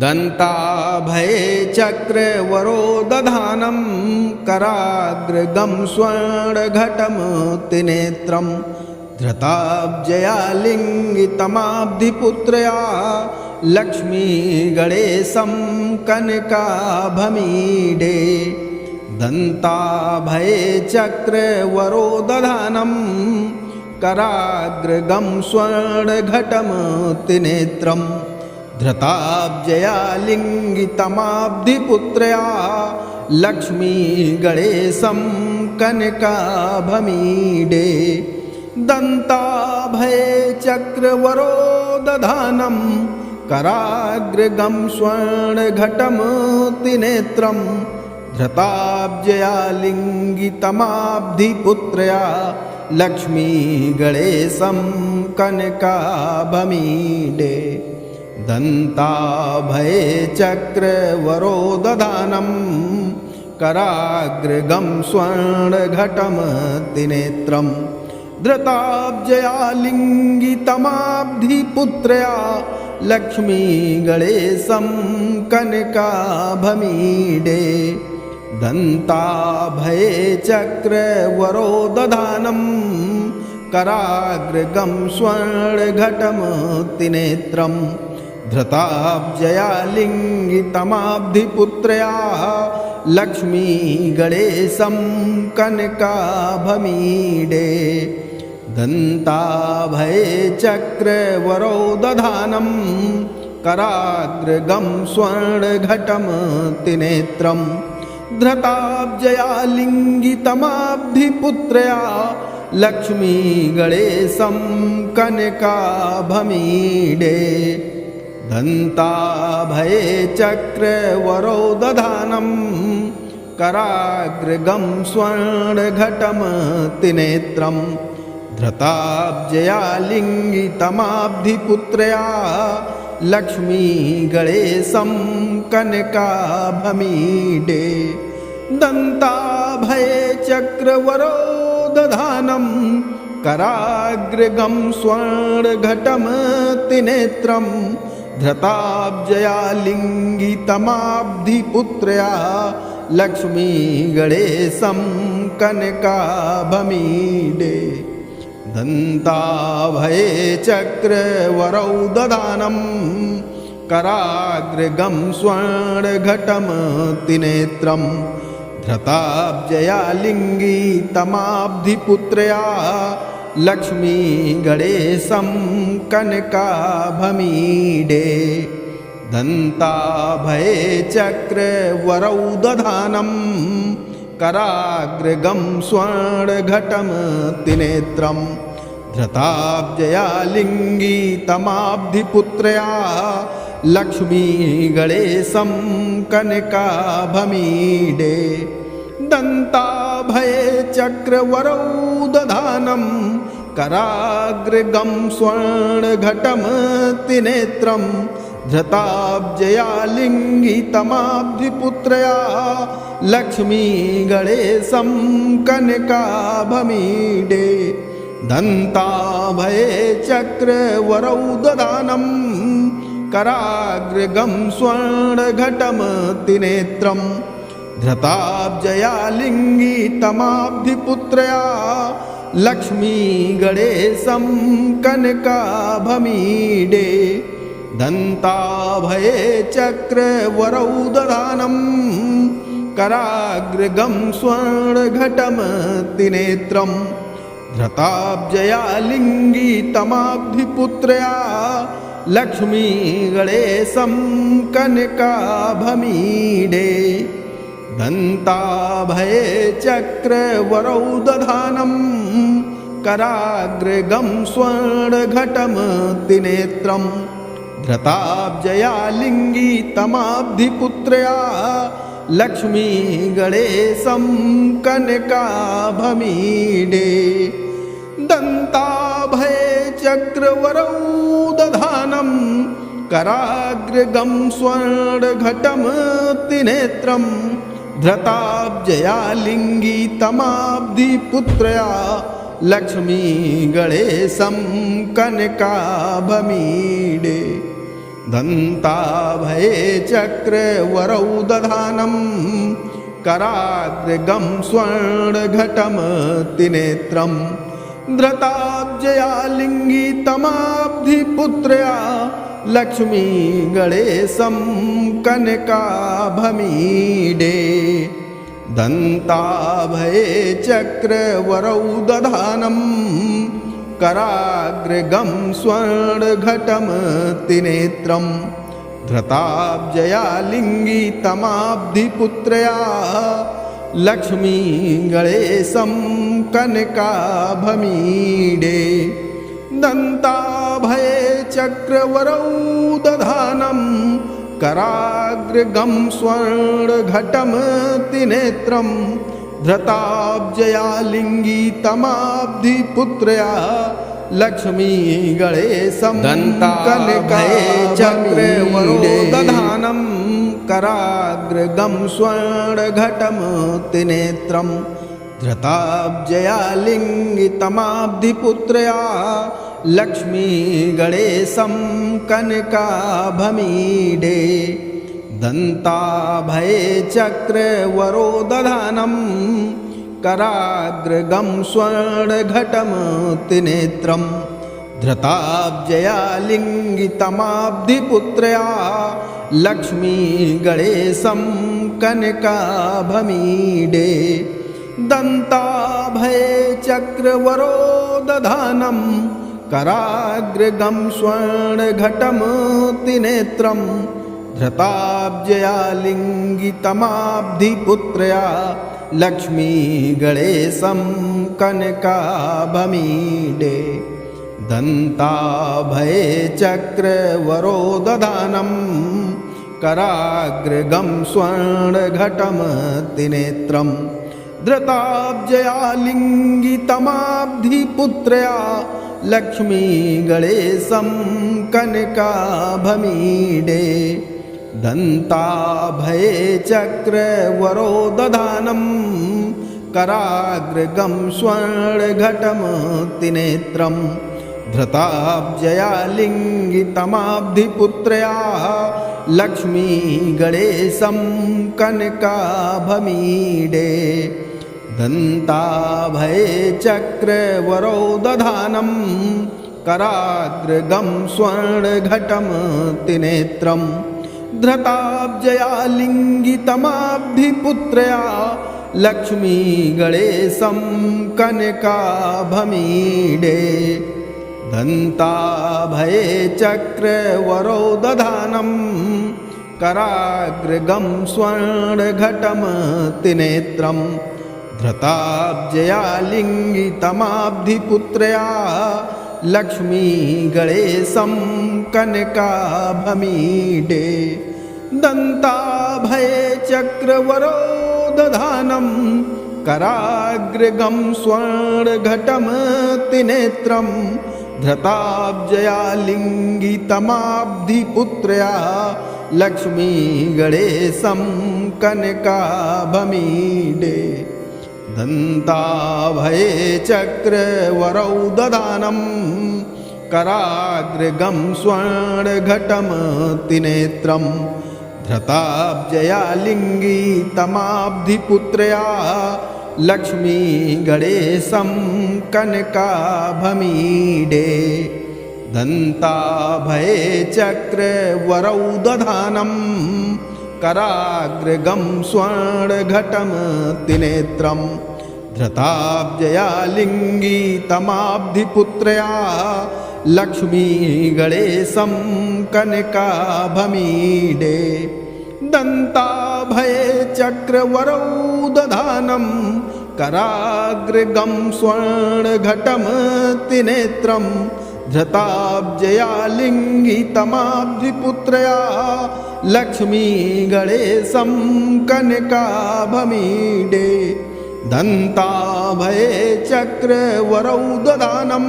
दन्ताभये चक्रवरोदधानं कराग्रगं स्वर्णघटमतिनेत्रं धृताब्जया लिङ्गितमाब्धिपुत्रया लक्ष्मीगणेशं कनकाभमीडे। दन्ताभये चक्रवरोदधानं कराग्रगं स्वर्णघटमतिनेत्रं धृताब्जया लिङ्गितमाब्धिपुत्रया लक्ष्मीगणेशं कनकाभमीडे। दन्ताभये चक्रवरोदधानं कराग्रगं स्वर्णघटमतिनेत्रं धृताब्जया लिङ्गितमाब्धिपुत्रया लक्ष्मीगणेशं कनकाभमीडे। दन्ताभये चक्रवरोदधानं कराग्रगं स्वर्णघटमतिनेत्रं धृताब्जया लिङ्गितमाब्धिपुत्रया लक्ष्मीगणेशं कनकाभमीडे। दन्ताभये चक्रवरोदधानं कराग्रगं स्वर्णघटमतिनेत्रं धृताब्जया लिङ्गितमाब्धिपुत्रया लक्ष्मीगणेशं कनकाभमीडे। दन्ताभये चक्रवरोदधानं कराग्रगं स्वर्णघटमतिनेत्रं धृताब्जया लिङ्गितमाब्धिपुत्रया लक्ष्मीगणेशं कनकाभमीडे। दन्ताभये चक्रवरोदधानं कराग्रगं स्वर्णघटमतिनेत्रं धृताब्जया लिङ्गितमाब्धिपुत्रया लक्ष्मीगणेशं कनकाभमीडे। दन्ताभये चक्रवरोदधानं कराग्रगं स्वर्णघटमतिनेत्रं धृताब्जया लिङ्गितमाब्धिपुत्रया लक्ष्मीगणेशं कनकाभमीडे। दन्ताभये चक्रवरोदधानं कराग्रगं स्वर्णघटमतिनेत्रं धृताब्जया लिङ्गितमाब्धिपुत्रया लक्ष्मीगणेशं कनकाभमीडे। दन्ताभये चक्रवरोदधानं कराग्रगं स्वर्णघटमतिनेत्रं धृताब्जया लिङ्गितमाब्धिपुत्रया लक्ष्मीगणेशं कनकाभमीडे। दन्ताभये चक्रवरोदधानं कराग्रगं स्वर्णघटमतिनेत्रं धृताब्जया लिङ्गितमाब्धिपुत्रया लक्ष्मीगणेशं कनकाभमीडे। दन्ताभये चक्रवरोदधानं कराग्रगं स्वर्णघटमतिनेत्रं धृताब्जया लिङ्गितमाब्धिपुत्रया लक्ष्मीगणेशं कनकाभमीडे। दन्ताभये चक्रवरोदधानं कराग्रगं स्वर्णघटमतिनेत्रं धृताब्जया लिङ्गितमाब्धिपुत्रया लक्ष्मीगणेशं कनकाभमीडे। दन्ताभये चक्रवरोदधानं कराग्रगं स्वर्णघटमतिनेत्रं धृताब्जया लिङ्गितमाब्धिपुत्रया लक्ष्मीगणेशं कनकाभमीडे। दन्ताभये चक्रवरोदधानं कराग्रगं स्वर्णघटमतिनेत्रं धृताब्जया लिङ्गितमाब्धिपुत्रया लक्ष्मीगणेशं कनकाभमीडे। दन्ताभये चक्रवरौ दधानं कराग्रगं स्वर्णघटमतिनेत्रं धृताब्जया लिङ्गितमाब्धिपुत्रया Lakshmi गणेशं कनकाभमीडे दन्ताभये चक्रवरौ दधानं कराग्रगं स्वर्णघटमतिनेत्रं धृताब्जया लिङ्गितमाब्धिपुत्रया Lakshmi गणेशं कनकाभमीडे दन्ताभये चक्रवरौ दधानं कराग्रगं स्वर्णघटमतिनेत्रं धृताब्जया लिङ्गितमाब्धिपुत्रया Lakshmi गणेशं दन्ताभये चक्रवरौ दधानं कराग्रगं स्वर्णघटमतिनेत्रं धृताब्जया लिङ्गितमाब्धिपुत्रया Lakshmi गणेशं कनकाभमीडे दन्ताभये चक्रवरौ दधानं कराग्रगं स्वर्णघटमतिनेत्रं धृताब्जया लिङ्गितमाब्धिपुत्रया Lakshmi गणेशं कनकाभमीडे दन्ताभये चक्रवरौ दधानं कराग्रगं स्वर्णघटमतिनेत्रं धृताब्जया लिङ्गितमाब्धिपुत्रया Lakshmi गणेशं कनकाभमीडे दन्ताभये चक्रवरौ दधानं कराग्रगं स्वर्णघटमतिनेत्रं धृताब्जया लिङ्गितमाब्धिपुत्रया Lakshmi गणेशं कनकाभमीडे दन्ताभये चक्रवरौ दधानं कराग्रगं स्वर्णघटमतिनेत्रं धृताब्जया लिङ्गितमाब्धिपुत्रया Lakshmi गणेशं कनकाभमीडे दन्ताभये चक्रवरौ दधानं कराग्रगं स्वर्णघटमतिनेत्रं धृताब्जया लिङ्गितमाब्धिपुत्रया Lakshmi गणेशं कनकाभमीडे दन्ताभये चक्रवरौ दधानं कराग्रगं स्वर्णघटमतिनेत्रं धृताब्जया लिङ्गितमाब्धिपुत्रया Lakshmi गणेशं कनकाभमीडे दन्ताभये चक्रवरौ दधानं कराग्रगं स्वर्णघटमतिनेत्रं धृताब्जया लिङ्गितमाब्धिपुत्रया Lakshmi गणेशं कनकाभमीडे दन्ताभये चक्रवरौ दधानं कराग्रगं स्वर्णघटमतिनेत्रं धृताब्जया लिङ्गितमाब्धिपुत्रया Lakshmi गणेशं कनकाभमीडे दन्ताभये चक्रवरौ दधानं कराग्रगं स्वर्णघटमतिनेत्रं धृताब्जया लिङ्गितमाब्धिपुत्रया Lakshmi गणेशं कनकाभमीडे दन्ताभये चक्रवरौ दधानं कराग्रगं स्वर्णघटमतिनेत्रं धृताब्जया लिङ्गितमाब्धिपुत्रया Lakshmi गणेशं कनकाभमीडे दन्ताभये चक्रवरौ दधानं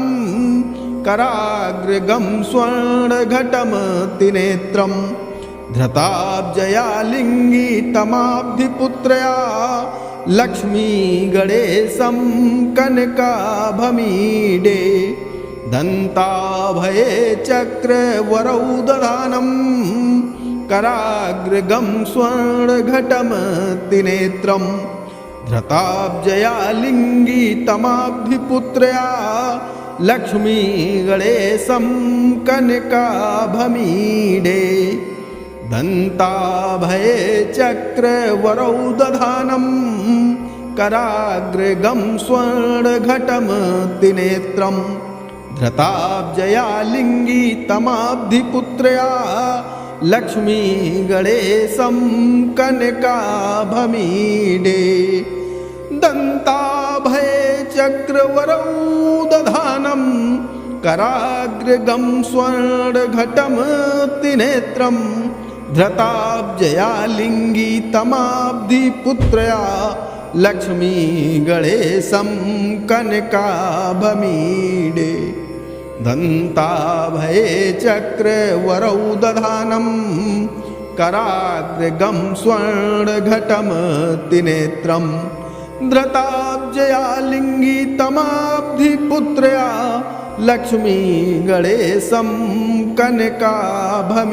कराग्रगं स्वर्णघटमतिनेत्रं धृताब्जया लिङ्गितमाब्धिपुत्रया Lakshmi गणेशं कनकाभमीडे दन्ताभये चक्रवरौ दधानं कराग्रगं स्वर्णघटमतिनेत्रं धृताब्जया लिङ्गितमाब्धिपुत्रया Lakshmi गणेशं कनकाभमीडे दन्ताभये चक्रवरौ दधानं कराग्रगं स्वर्णघटमतिनेत्रं धृताब्जया लिङ्गितमाब्धिपुत्रया Lakshmi गणेशं कनकाभमीडे दन्ताभये चक्रवरौ दधानं कराग्रगं स्वर्णघटमतिनेत्रं धृताब्जया लिङ्गितमाब्धिपुत्रया Lakshmi गणेशं कनकाभमीडे दन्ताभये चक्रवरौ दधानं कराग्रगं स्वर्णघटमतिनेत्रं धृताब्जया लिङ्गितमाब्धिपुत्रया Lakshmi गणेशं कनकाभमीडे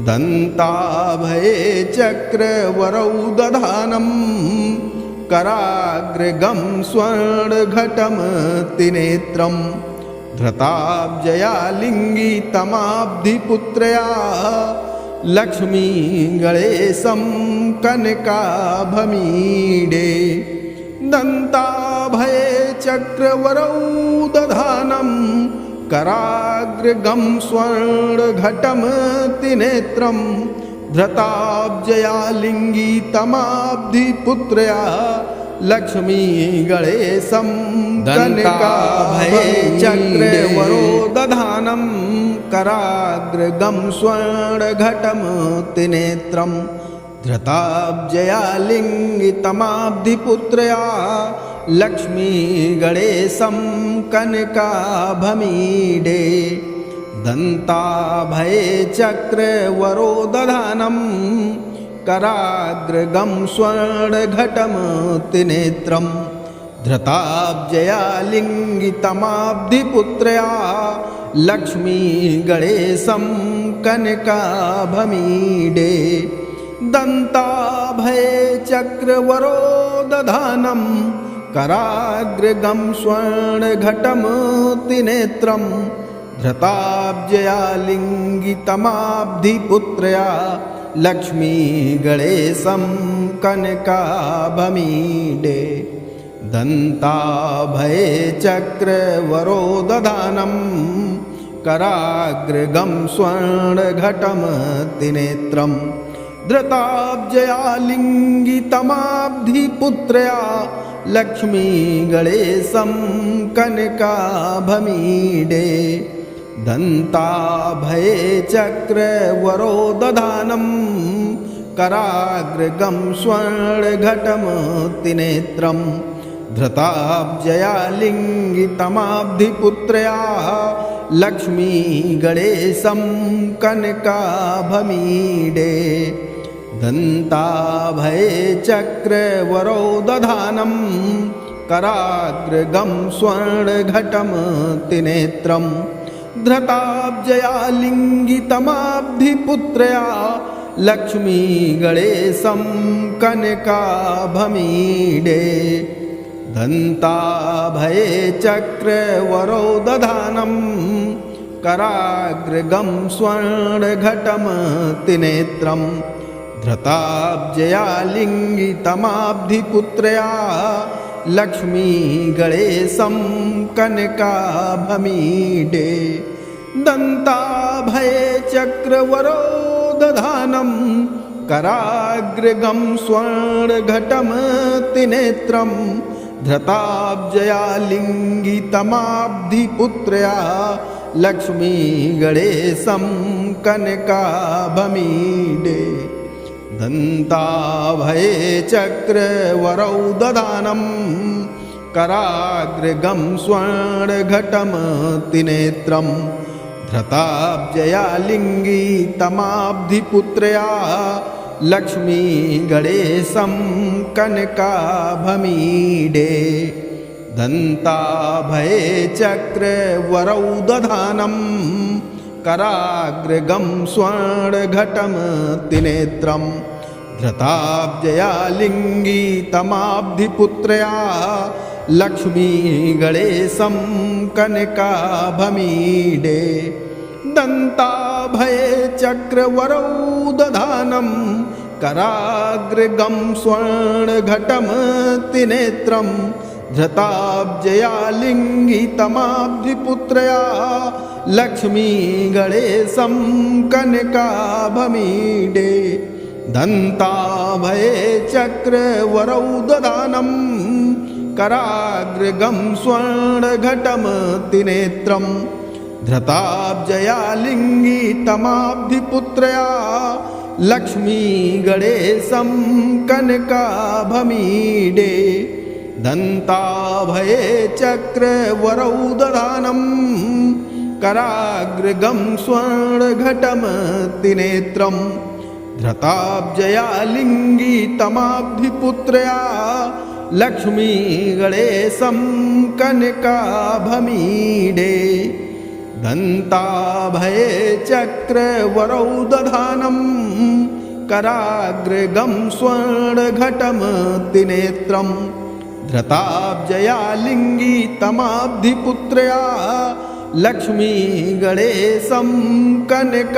दन्ताभये चक्रवरौ दधानं कराग्रगं स्वर्णघटमतिनेत्रं धृताब्जया लिङ्गितमाब्धिपुत्रया Lakshmi गणेशं कनकाभमीडे दन्ताभये चक्रवरौ दधानं कराग्रगं स्वर्णघटमतिनेत्रं धृताब्जया लिङ्गितमाब्धिपुत्रया Lakshmi गणेशं कनकाभये चक्रवरौ दधानं कराग्रगं स्वर्णघटमतिनेत्रं धृताब्जया लिङ्गितमाब्धिपुत्रया Lakshmi गणेशं कनकाभमीडे दन्ताभये चक्रवरौ दधानं कराग्रगं स्वर्णघटमतिनेत्रं धृताब्जया लिङ्गितमाब्धिपुत्रया Lakshmi गणेशं कनकाभमीडे दन्ताभये चक्रवरौ दधानं कराग्रगं स्वर्णघटमतिनेत्रं धृताब्जया लिङ्गितमाब्धिपुत्रया Lakshmi गणेशं कनकाभमीडे दन्ताभये चक्रवरौ दधानं कराग्रगं स्वर्णघटमतिनेत्रं धृताब्जया लिङ्गितमाब्धिपुत्रया Lakshmi गणेशं कनकाभमीडे दन्ताभये चक्रवरौ दधानं कराग्रगं स्वर्णघटमतिनेत्रं धृताब्जया लिङ्गितमाब्धिपुत्रया Lakshmi गणेशं कनकाभमीडे दन्ताभये चक्रवरौ दधानं कराग्रगं स्वर्णघटमतिनेत्रं धृताब्जया लिङ्गितमाब्धिपुत्रया Lakshmi गणेशं कनकाभमीडे दन्ताभये चक्रवरौ दधानं कराग्रगं स्वर्णघटमतिनेत्रं धृताब्जया लिङ्गितमाब्धिपुत्रया Lakshmi गणेशं कनकाभमीडे दन्ताभये चक्रवरौ दधानं कराग्रगं स्वर्णघटमतिनेत्रं धृताब्जया लिङ्गितमाब्धिपुत्रया Lakshmi गणेशं कनकाभमीडे दन्ताभये चक्रवरौ दधानं कराग्रगं स्वर्णघटमतिनेत्रं धृताब्जया लिङ्गितमाब्धिपुत्रया Lakshmi गणेशं कनकाभमीडे दन्ताभये चक्रवरौ दधानं कराग्रगं स्वर्णघटं त्रिनेत्रं धृताब्जया लिङ्गितमाब्धिपुत्रया लक्ष्मीगणेशं कनकाभमीडे दन्ताभये चक्रवरौ दधानं कराग्रगं स्वर्णघटं त्रिनेत्रं धृताब्जया लिङ्गितमाब्धिपुत्रया लक्ष्मीगणेशं कनकाभमीडे दन्ताभये चक्रवरौ दधानं कराग्रगं स्वर्णघटं त्रिनेत्रं धृताब्जया लिङ्गितमाब्धिपुत्रया लक्ष्मीगणेशं कनकाभमीडे दन्ताभये चक्रवरौ दधानं कराग्रगं स्वर्णघटं त्रिनेत्रं धृताब्जया लिङ्गितमाब्धिपुत्रया लक्ष्मीगणेशं कनकाभमीडे दन्ताभये चक्रवरौ दधानं कराग्रगं स्वर्णघटं त्रिनेत्रं धृताब्जया लिङ्गितमाब्धिपुत्रया लक्ष्मीगणेशं कनकाभमीडे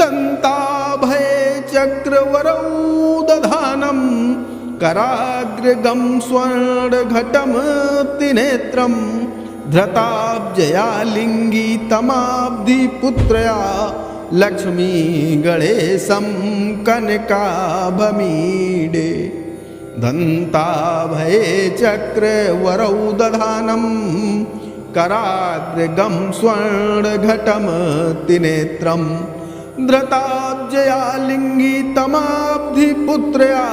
दन्ताभये चक्रवरौ दधानं कराग्रगं स्वर्णघटं त्रिनेत्रं धृताब्जया लिङ्गितमाब्धिपुत्रया लक्ष्मीगणेशं कनकाभमीडे दन्ताभये चक्रवरौ दधानं कराग्रगं स्वर्णघटं त्रिनेत्रं धृताब्जया लिङ्गितमाब्धिपुत्रया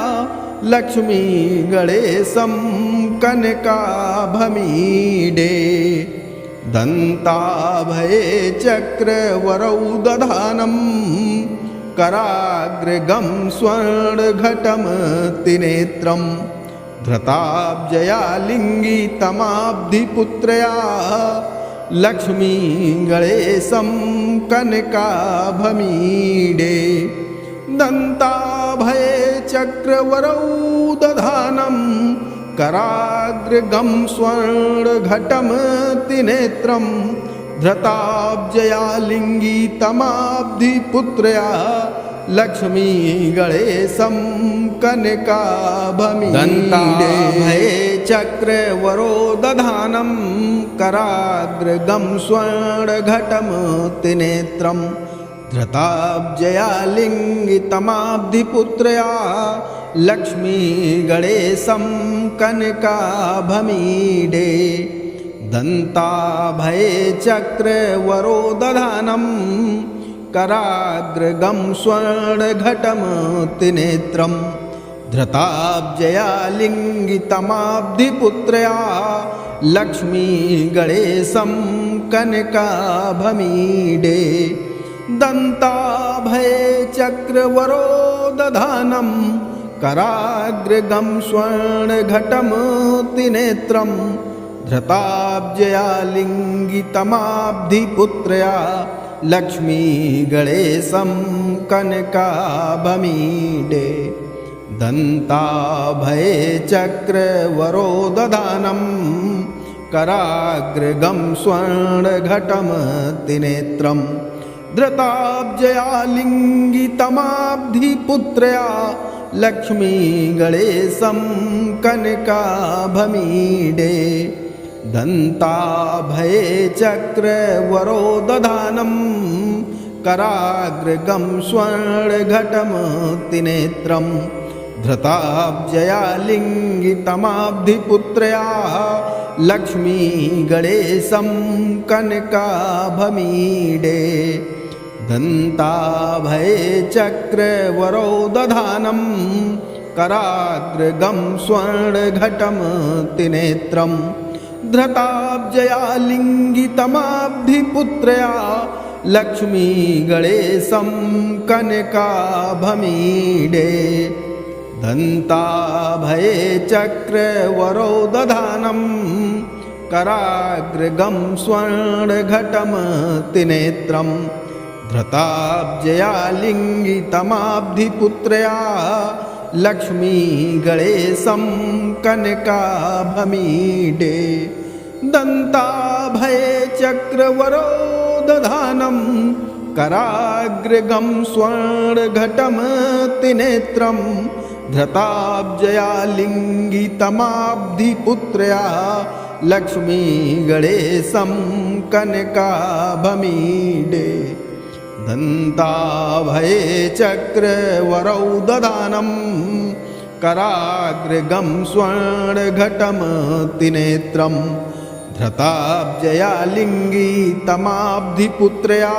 लक्ष्मीगणेशं कनकाभमीडे दन्ताभये चक्रवरौ दधानं कराग्रगं स्वर्णघटं त्रिनेत्रं धृताब्जया लिङ्गितमाब्धिपुत्रया लक्ष्मीगणेशं कनकाभमीडे दन्ताभये चक्रवरौ दधानं कराग्रगं स्वर्णघटं त्रिनेत्रं धृताब्जया लिङ्गितमाब्धिपुत्रया लक्ष्मीगणेशं कनकाभमीडे दन्ताभये चक्रवरौ दधानं कराग्रगं स्वर्णघटं त्रिनेत्रं धृताब्जया लिङ्गितमाब्धिपुत्रया लक्ष्मीगणेशं कनकाभमीडे दन्ताभये चक्रवरौ दधानं कराग्रगं स्वर्णघटं त्रिनेत्रं धृताब्जया लिङ्गितमाब्धिपुत्रया लक्ष्मीगणेशं कनकाभमीडे दन्ताभये चक्रवरौ दधानं कराग्रगं स्वर्णघटं त्रिनेत्रं धृताब्जया लिङ्गितमाब्धिपुत्रया लक्ष्मीगणेशं कनकाभमीडे दन्ताभये चक्रवरौ दधानं कराग्रगं स्वर्णघटं त्रिनेत्रं धृताब्जया लिङ्गितमाब्धिपुत्रया लक्ष्मीगणेशं कनकाभमीडे दन्ताभये चक्रवरौ दधानं कराग्रगं स्वर्णघटं त्रिनेत्रं धृताब्जया लिङ्गितमाब्धिपुत्रया लक्ष्मीगणेशं कनकाभमीडे दन्ताभये चक्रवरौ दधानं कराग्रगं स्वर्णघटं त्रिनेत्रं धृताब्जया लिङ्गितमाब्धिपुत्रया लक्ष्मीगणेशं कनकाभमीडे दन्ताभये चक्रवरौ दधानं कराग्रगं स्वर्णघटमतिनेत्रं धृताब्जया लिङ्गितमाब्धिपुत्रया लक्ष्मीगणेशं कनकाभमीडे दन्ताभये चक्रवरोदधानं कराग्रगं स्वर्णघटमतिनेत्रं धृताब्जया लिङ्गितमाब्धिपुत्रया लक्ष्मीगणेशं कनकाभमीडे दन्ताभये चक्रवरौ दधानं कराग्रगं स्वर्णघटमतिनेत्रं धृताब्जया लिङ्गितमाब्धिपुत्रया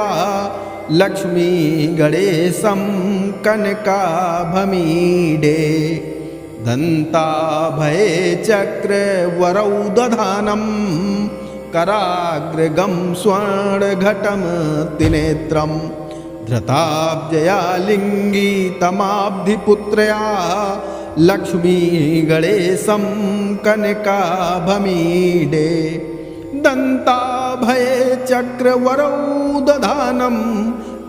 लक्ष्मीगणेशं कनकाभमीडे दन्ताभये चक्रवरौ दधानं कराग्रगं स्वर्णघटमतिनेत्रं धृताब्जया लिङ्गितमाब्धिपुत्रया लक्ष्मीगणेशं कनकाभमीडे दन्ताभये चक्रवरौ दधानं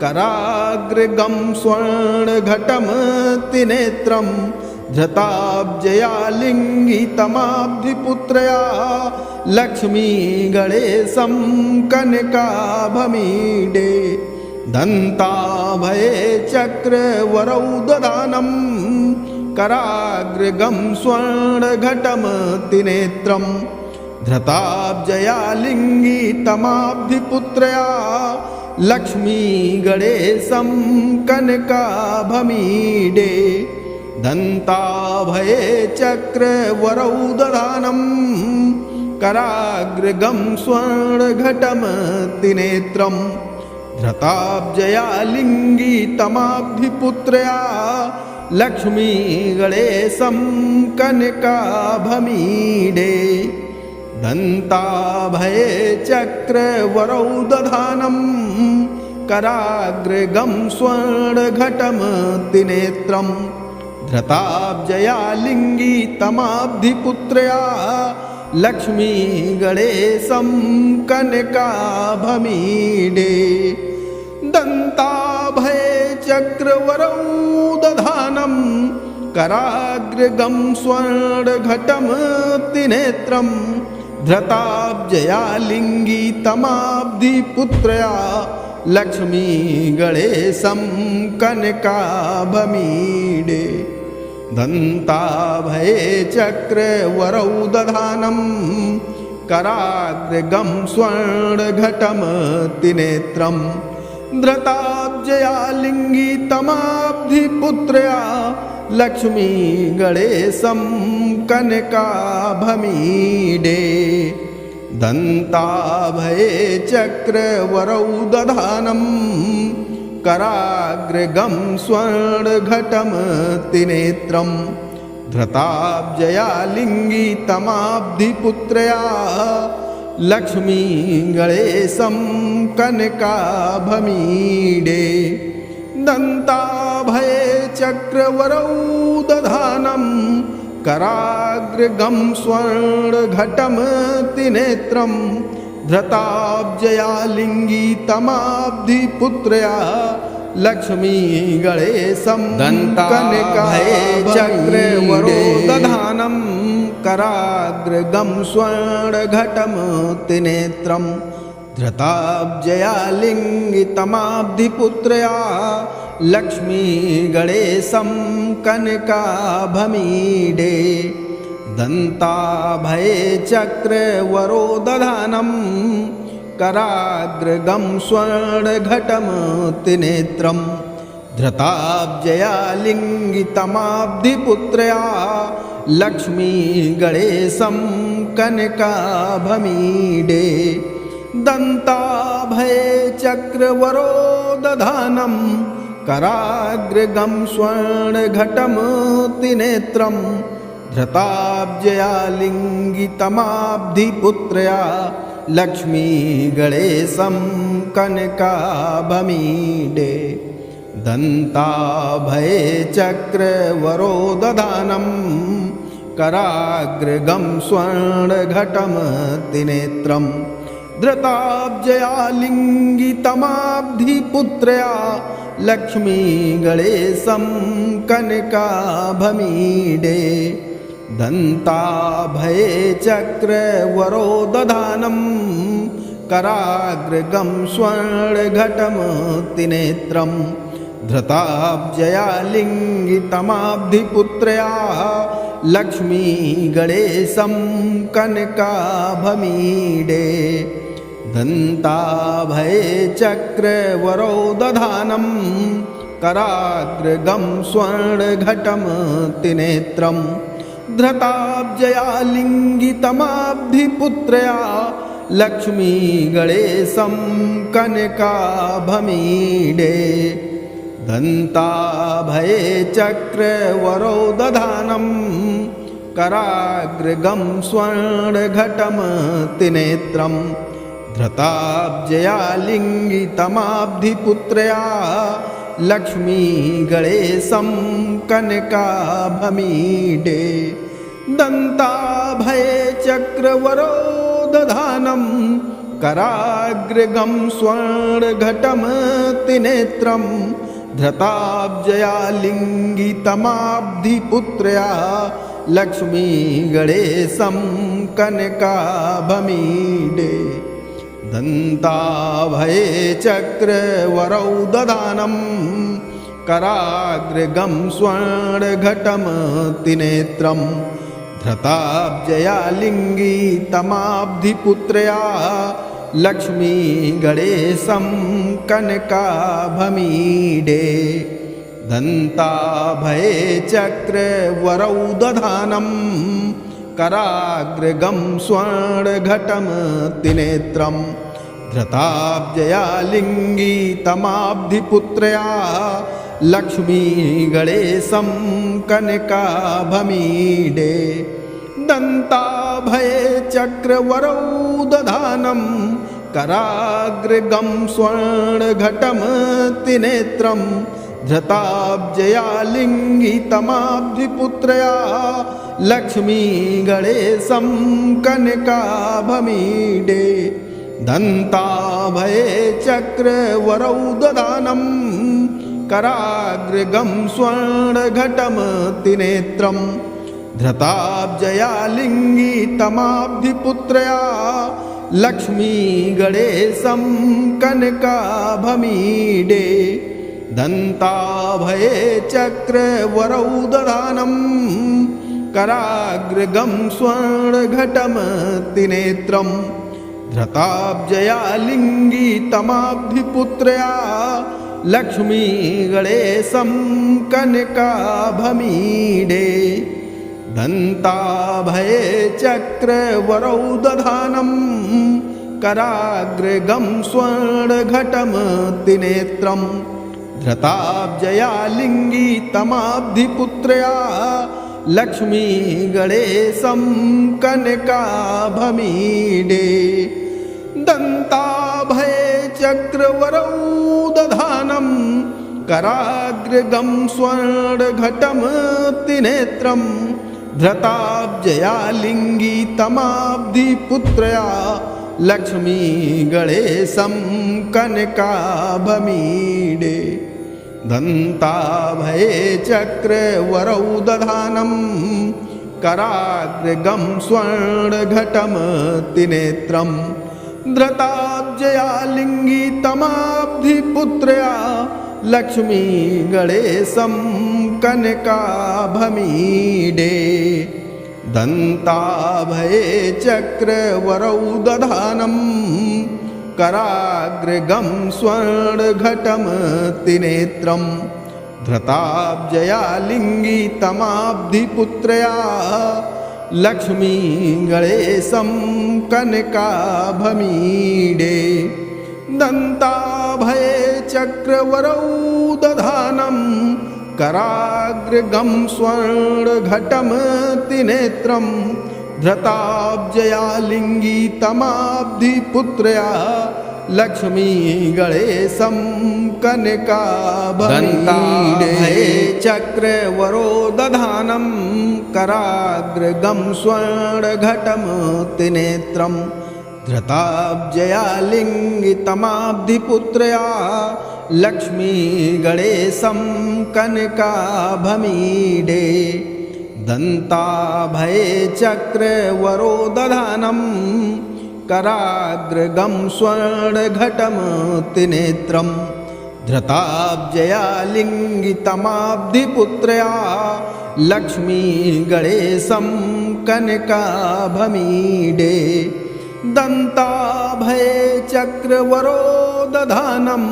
कराग्रगं स्वर्णघटमतिनेत्रं धृताब्जया लिङ्गितमाब्धिपुत्रया लक्ष्मीगणेशं कनकाभमीडे दन्ताभये चक्रवरौ दधानं कराग्रगं स्वर्णघटमतिनेत्रं धृताब्जया लिङ्गितमाब्धिपुत्रया लक्ष्मीगणेशं कनकाभमीडे दन्ताभये चक्रवरौ दधानं कराग्रगं स्वर्णघटमतिनेत्रं धृताब्जया लिङ्गितमाब्धिपुत्रया लक्ष्मीगणेशं कनकाभमीडे दन्ताभये चक्रवरौ दधानं कराग्रगं स्वर्णघटमतिनेत्रं धृताब्जया लिङ्गितमाब्धिपुत्रया लक्ष्मीगणेशं कनकाभमीडे दन्ताभये चक्रवरौ दधानं कराग्रगं स्वर्णघटमतिनेत्रं धृताब्जया लिङ्गितमाब्धिपुत्रया लक्ष्मीगणेशं कनकाभमीडे दन्ताभये चक्रवरौ दधानं कराग्रगं स्वर्णघटमतिनेत्रं धृताब्जया लिङ्गितमाब्धिपुत्रया लक्ष्मीगणेशं कनकाभमीडे दन्ताभये चक्रवरौ दधानं कराग्रगं स्वर्णघटमतिनेत्रं धृताब्जया लिङ्गितमाब्धिपुत्रया लक्ष्मीगणेशं कनकाभमीडे दन्ताभये चक्रवरौ दधानं कराग्रगं स्वर्णघटमतिनेत्रं धृताब्जया लिङ्गितमाब्धिपुत्रया लक्ष्मीगणेशं दन्ताभये चक्रवरौ दधानं कराग्रगं स्वर्णघटमतिनेत्रं धृताब्जया लिङ्गितमाब्धिपुत्रया लक्ष्मीगणेशं कनकाभमीडे दन्ताभये चक्रवरौ दधानं कराग्रगं स्वर्णघटमतिनेत्रं धृताब्जया लिङ्गितमाब्धिपुत्रया लक्ष्मीगणेशं कनकाभमीडे दन्ताभये चक्रवरौ दधानं कराग्रगं स्वर्णघटमतिनेत्रं धृताब्जया लिङ्गितमाब्धिपुत्रया लक्ष्मीगणेशं कनकाभमीडे दन्ताभये चक्रवरौ दधानं कराग्रगं स्वर्णघटमतिनेत्रं धृताब्जया लिङ्गितमाब्धिपुत्रया लक्ष्मीगणेशं कनकाभमीडे दन्ताभये चक्रवरोदधानं कराग्रगं स्वर्णघटमतिनेत्रं धृताब्जया लिङ्गितमाब्धिपुत्रया लक्ष्मीगणेशं कनकाभमीडे दन्ताभये चक्रवरोदधानं कराग्रगं स्वर्णघटमतिनेत्रं धृताब्जया लिङ्गितमाब्धिपुत्रया लक्ष्मीगणेशं कनकाभमीडे दन्ताभये चक्रवरोदधानं कराग्रगं स्वर्णघटमतिनेत्रं धृताब्जया लिङ्गितमाब्धिपुत्रया लक्ष्मीगणेशं कनकाभमीडे दन्ताभये चक्रवरोदधानं कराग्रगं स्वर्णघटमतिनेत्रं धृताब्जया लिङ्गितमाब्धिपुत्रया लक्ष्मीगणेशं कनकाभमीडे दन्ताभये चक्रवरोदधानं कराग्रगं स्वर्णघटमतिनेत्रं धृताब्जया लिङ्गितमाब्धिपुत्रया लक्ष्मीगणेशं कनकाभमीडे दन्ताभये चक्रवरोदधानं कराग्रगं स्वर्णघटमतिनेत्रं धृताब्जया लिङ्गितमाब्धिपुत्रया लक्ष्मीगणेशं कनकाभमीडे दन्ताभये चक्रवरोदधानं कराग्रगं स्वर्णघटमतिनेत्रं धृताब्जया लिङ्गितमाब्धिपुत्रया लक्ष्मीगणेशं कनकाभमीडे दन्ताभये चक्रवरोदधानं कराग्रगं स्वर्णघटमतिनेत्रं धृताब्जया लिङ्गितमाब्धिपुत्रया लक्ष्मीगणेशं कनकाभमीडे दन्ताभये चक्रवरोदधानं कराग्रगं स्वर्णघटमतिनेत्रं धृताब्जया लिङ्गितमाब्धिपुत्रया लक्ष्मीगणेशं कनकाभमीडे दन्ताभये चक्रवरोदधानं कराग्रगं स्वर्णघटमतिनेत्रं धृताब्जया लिङ्गितमाब्धिपुत्रया लक्ष्मीगणेशं कनकाभमीडे दन्ताभये चक्रवरोदधानं कराग्रगं स्वर्णघटमतिनेत्रं धृताब्जया लिङ्गितमाब्धिपुत्रया लक्ष्मीगणेशं कनकाभमीडे दन्ताभये चक्रवरोदधानं कराग्रगं स्वर्णघटमतिनेत्रं धृताब्जया लिङ्गितमाब्धिपुत्रया लक्ष्मीगणेशं कनकाभमीडे दन्ताभये चक्रवरोदधानं कराग्रगं स्वर्णघटमतिनेत्रं धृताब्जया लिङ्गितमाब्धिपुत्रया लक्ष्मीगणेशं कनकाभमीडे दन्ताभये चक्रवरोदधानं कराग्रगं स्वर्णघटमतिनेत्रं धृताब्जया लिङ्गितमाब्धिपुत्रया Lakshmi गणेशं कनकाभमीडे चक्रवरोदधानं कराग्रगं स्वर्णघटमतिनेत्रं धृताब्जया लिङ्गितमाब्धिपुत्रया Lakshmi गणेशं कनकाभमीडे दन्ताभये चक्रवरोदधानं कराग्रगं स्वर्णघटमतिनेत्रं धृताब्जया लिङ्गितमाब्धिपुत्रया Lakshmi गणेशं कनकाभमीडे दन्ताभये चक्रवरोदधानं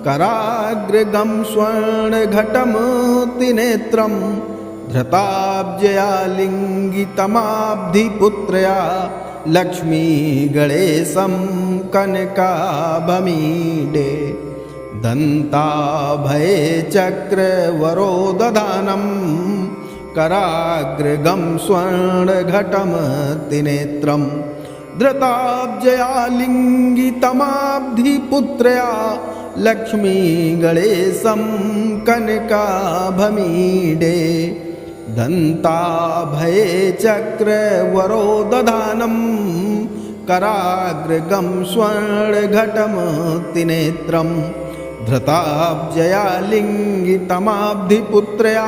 कराग्रगं स्वर्णघटमतिनेत्रं धृताब्जया लिङ्गितमाब्धिपुत्रया Lakshmi गणेशं कनकाभमीडे दन्ताभये चक्रवरोदधानं कराग्रगं स्वर्णघटमतिनेत्रं धृताब्जया लिङ्गितमाब्धिपुत्रया Lakshmi गणेशं कनकाभमीडे दन्ताभये चक्रवरोदधानं कराग्रगं स्वर्णघटमतिनेत्रं धृताब्जया लिङ्गितमाब्धिपुत्रया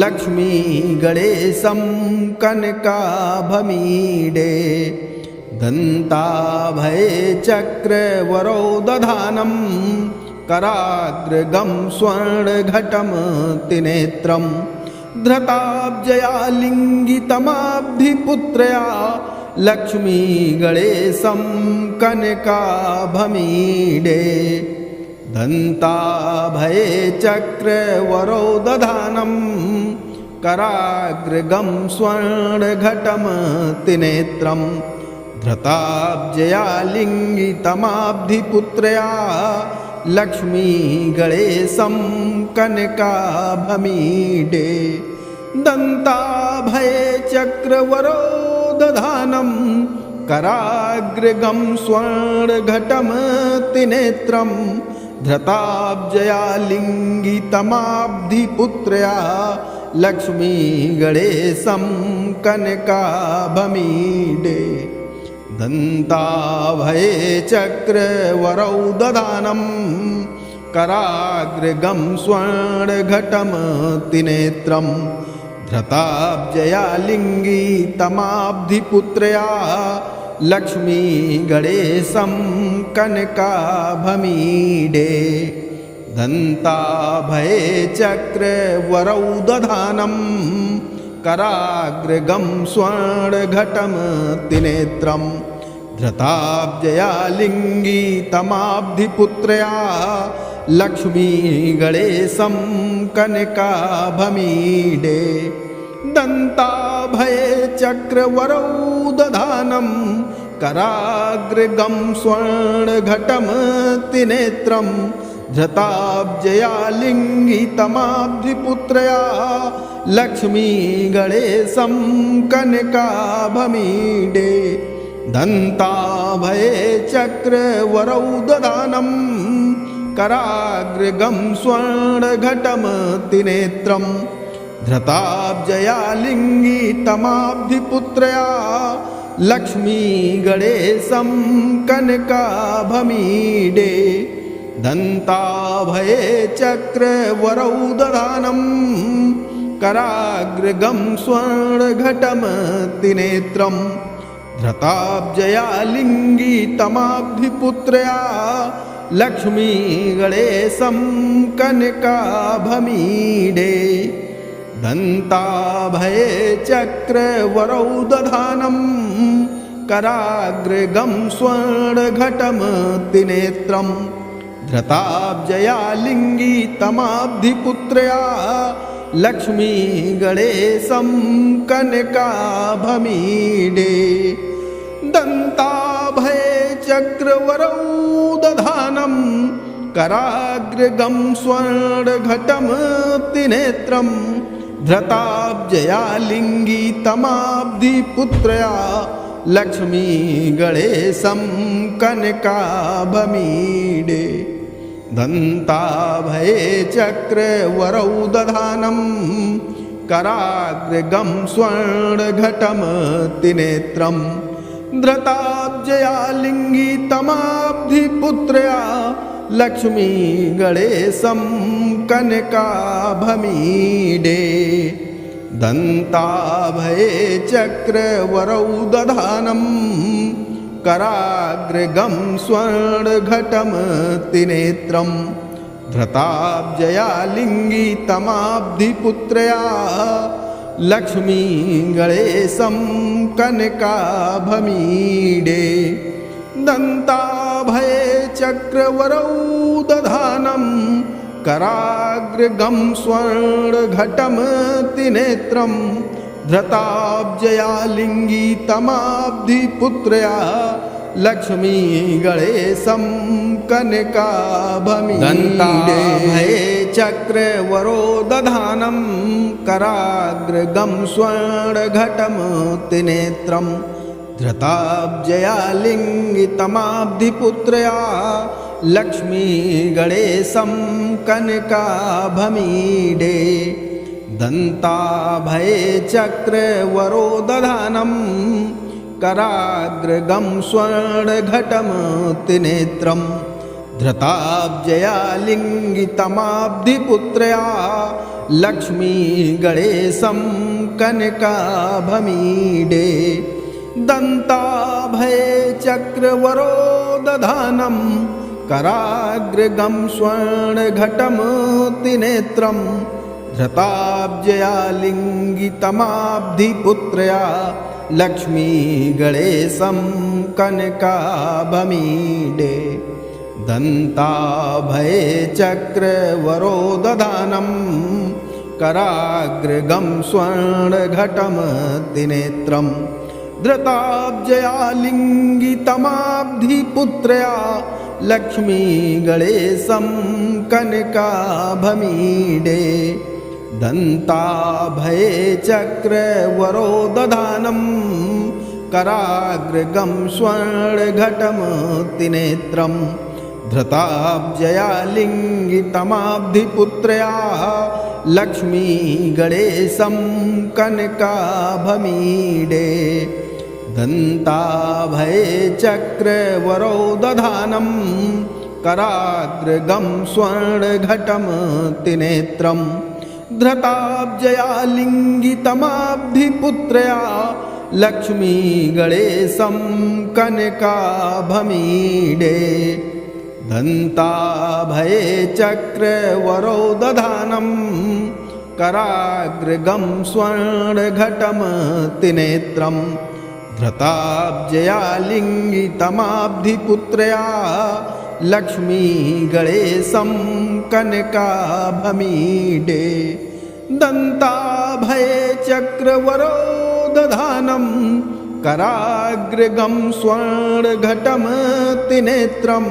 Lakshmi गणेशं कनकाभमीडे दन्ताभये चक्रवरोदधानं कराग्रगं स्वर्णघटमतिनेत्रं धृताब्जया लिङ्गितमाब्धिपुत्रया Lakshmi गणेशं कनकाभमीडे दन्ताभये चक्रवरोदधानं कराग्रगं स्वर्णघटमतिनेत्रं धृताब्जया लिङ्गितमाब्धिपुत्रया Lakshmi गणेशं कनकाभमीडे दन्ताभये चक्रवरोदधानं कराग्रगं स्वर्णघटमतिनेत्रं धृताब्जया लिङ्गितमाब्धिपुत्रया Lakshmi गणेशं कनकाभमीडे दन्ताभये चक्रवरोदधानं कराग्रगं स्वर्णघटमतिनेत्रं धृताब्जया लिङ्गितमाब्धिपुत्रया Lakshmi गणेशं कनकाभमीडे दन्ताभये चक्रवरोदधानं कराग्रगं स्वर्णघटमतिनेत्रं धृताब्जया लिङ्गितमाब्धिपुत्रया Lakshmi गणेशं कनकाभमीडे दन्ताभये चक्रवरोदधानं कराग्रगं स्वर्णघटमतिनेत्रं धृताब्जया लिङ्गितमाब्धिपुत्रया Lakshmi गणेशं कनकाभमीडे दन्ताभये चक्रवरोदधानं कराग्रगं स्वर्णघटमतिनेत्रं धृताब्जया लिङ्गितमाब्धिपुत्रया Lakshmi गणेशं कनकाभमीडे दन्ताभये चक्रवरोदधानं कराग्रगं स्वर्णघटमतिनेत्रं धृताब्जया लिङ्गितमाब्धिपुत्रया Lakshmi गणेशं कनकाभमीडे दन्ताभये चक्रवरोदधानं कराग्रगं स्वर्णघटमतिनेत्रं धृताब्जया लिङ्गितमाब्धिपुत्रया Lakshmi गणेशं कनकाभमीडे दन्ताभये चक्रवरोदधानं कराग्रगं स्वर्णघटमतिनेत्रं धृताब्जया लिङ्गितमाब्धिपुत्रया Lakshmi गणेशं कनकाभमीडे दन्ताभये चक्रवरौ दधानं कराग्रगं स्वर्णघटमतिनेत्रं धृताब्जया लिङ्गितमाब्धिपुत्रया Lakshmi गणेशं कनकाभमीडे दन्ताभये चक्रवरौ दधानं कराग्रगं स्वर्णघटमतिनेत्रं धृताब्जया लिङ्गितमाब्धिपुत्रया Lakshmi गणेशं कनकाभमीडे दन्ताभये चक्रवरौ दधानं कराग्रगं स्वर्णघटमतिनेत्रं धृताब्जया लिङ्गितमाब्धिपुत्रया Lakshmi गणेशं कनकाभमीडे दन्ताभये चक्रवरो दधानं कराग्रगं स्वर्णघटमतिनेत्रं धृताब्जया लिङ्गितमाब्धिपुत्रया Lakshmi गणेशं कनकाभमीडे दन्ताभये चक्रवरो दधानं कराग्रगं स्वर्णघटमतिनेत्रं धृताब्जया लिङ्गितमाब्धिपुत्रया Lakshmi गणेशं कनकाभमीडे दन्ताभये चक्रवरो दधानं कराग्रगं स्वर्णघटमतिनेत्रं धृताब्जया लिङ्गितमाब्धिपुत्रया Lakshmi गणेशं कनकाभमीडे दन्ताभये चक्रवरो दधानं कराग्रगं स्वर्णघटमतिनेत्रं धृताब्जया लिङ्गितमाब्धिपुत्रया Lakshmi गणेशं कनकाभमीडे दन्ताभये चक्रवरो दधानं कराग्रगं स्वर्णघटमतिनेत्रं धृताब्जया लिङ्गितमाब्धिपुत्रया Lakshmi गणेशं कनकाभमीडे दन्ताभये चक्रवरो दधानं कराग्रगं स्वर्णघटमतिनेत्रं धृताब्जया लिङ्गितमाब्धिपुत्रया Lakshmi गणेशं कनकाभमीडे दन्ताभये चक्रवरो दधानं कराग्रगं स्वर्णघटमतिनेत्रं धृताब्जया लिङ्गितमाब्धिपुत्रया Lakshmi गणेशं कनकाभमीडे दन्ताभये चक्रवरो दधानं कराग्रगं स्वर्णघटमतिनेत्रं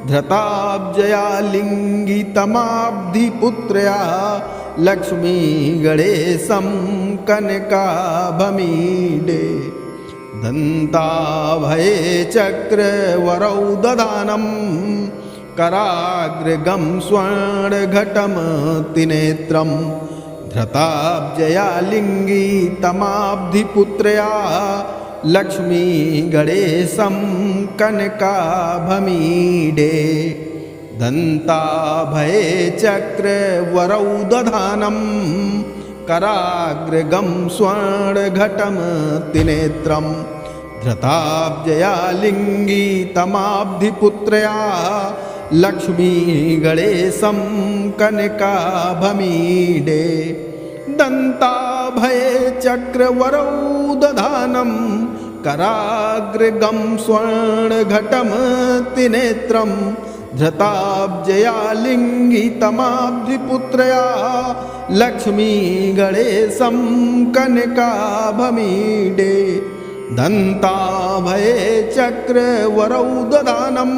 धृताब्जया लिङ्गितमाब्धिपुत्रया Lakshmi गणेशं कनकाभमीडे दन्ताभये चक्रवरौ दधानं कराग्रगं स्वर्णघटमतिनेत्रं धृताब्जया लिङ्गितमाब्धिपुत्रया Lakshmi गणेशं कनकाभमीडे दन्ताभये चक्रवरौ दधानं कराग्रगं स्वर्णघटमतिनेत्रं धृताब्जया लिङ्गितमाब्धिपुत्रया Lakshmi गणेशं कनकाभमीडे दन्ताभये चक्रवरौ दधानं कराग्रगं स्वर्णघटमतिनेत्रं धृताब्जया लिङ्गितमाब्धिपुत्रया Lakshmi गणेशं कनकाभमीडे दन्ताभये चक्रवरौ दधानं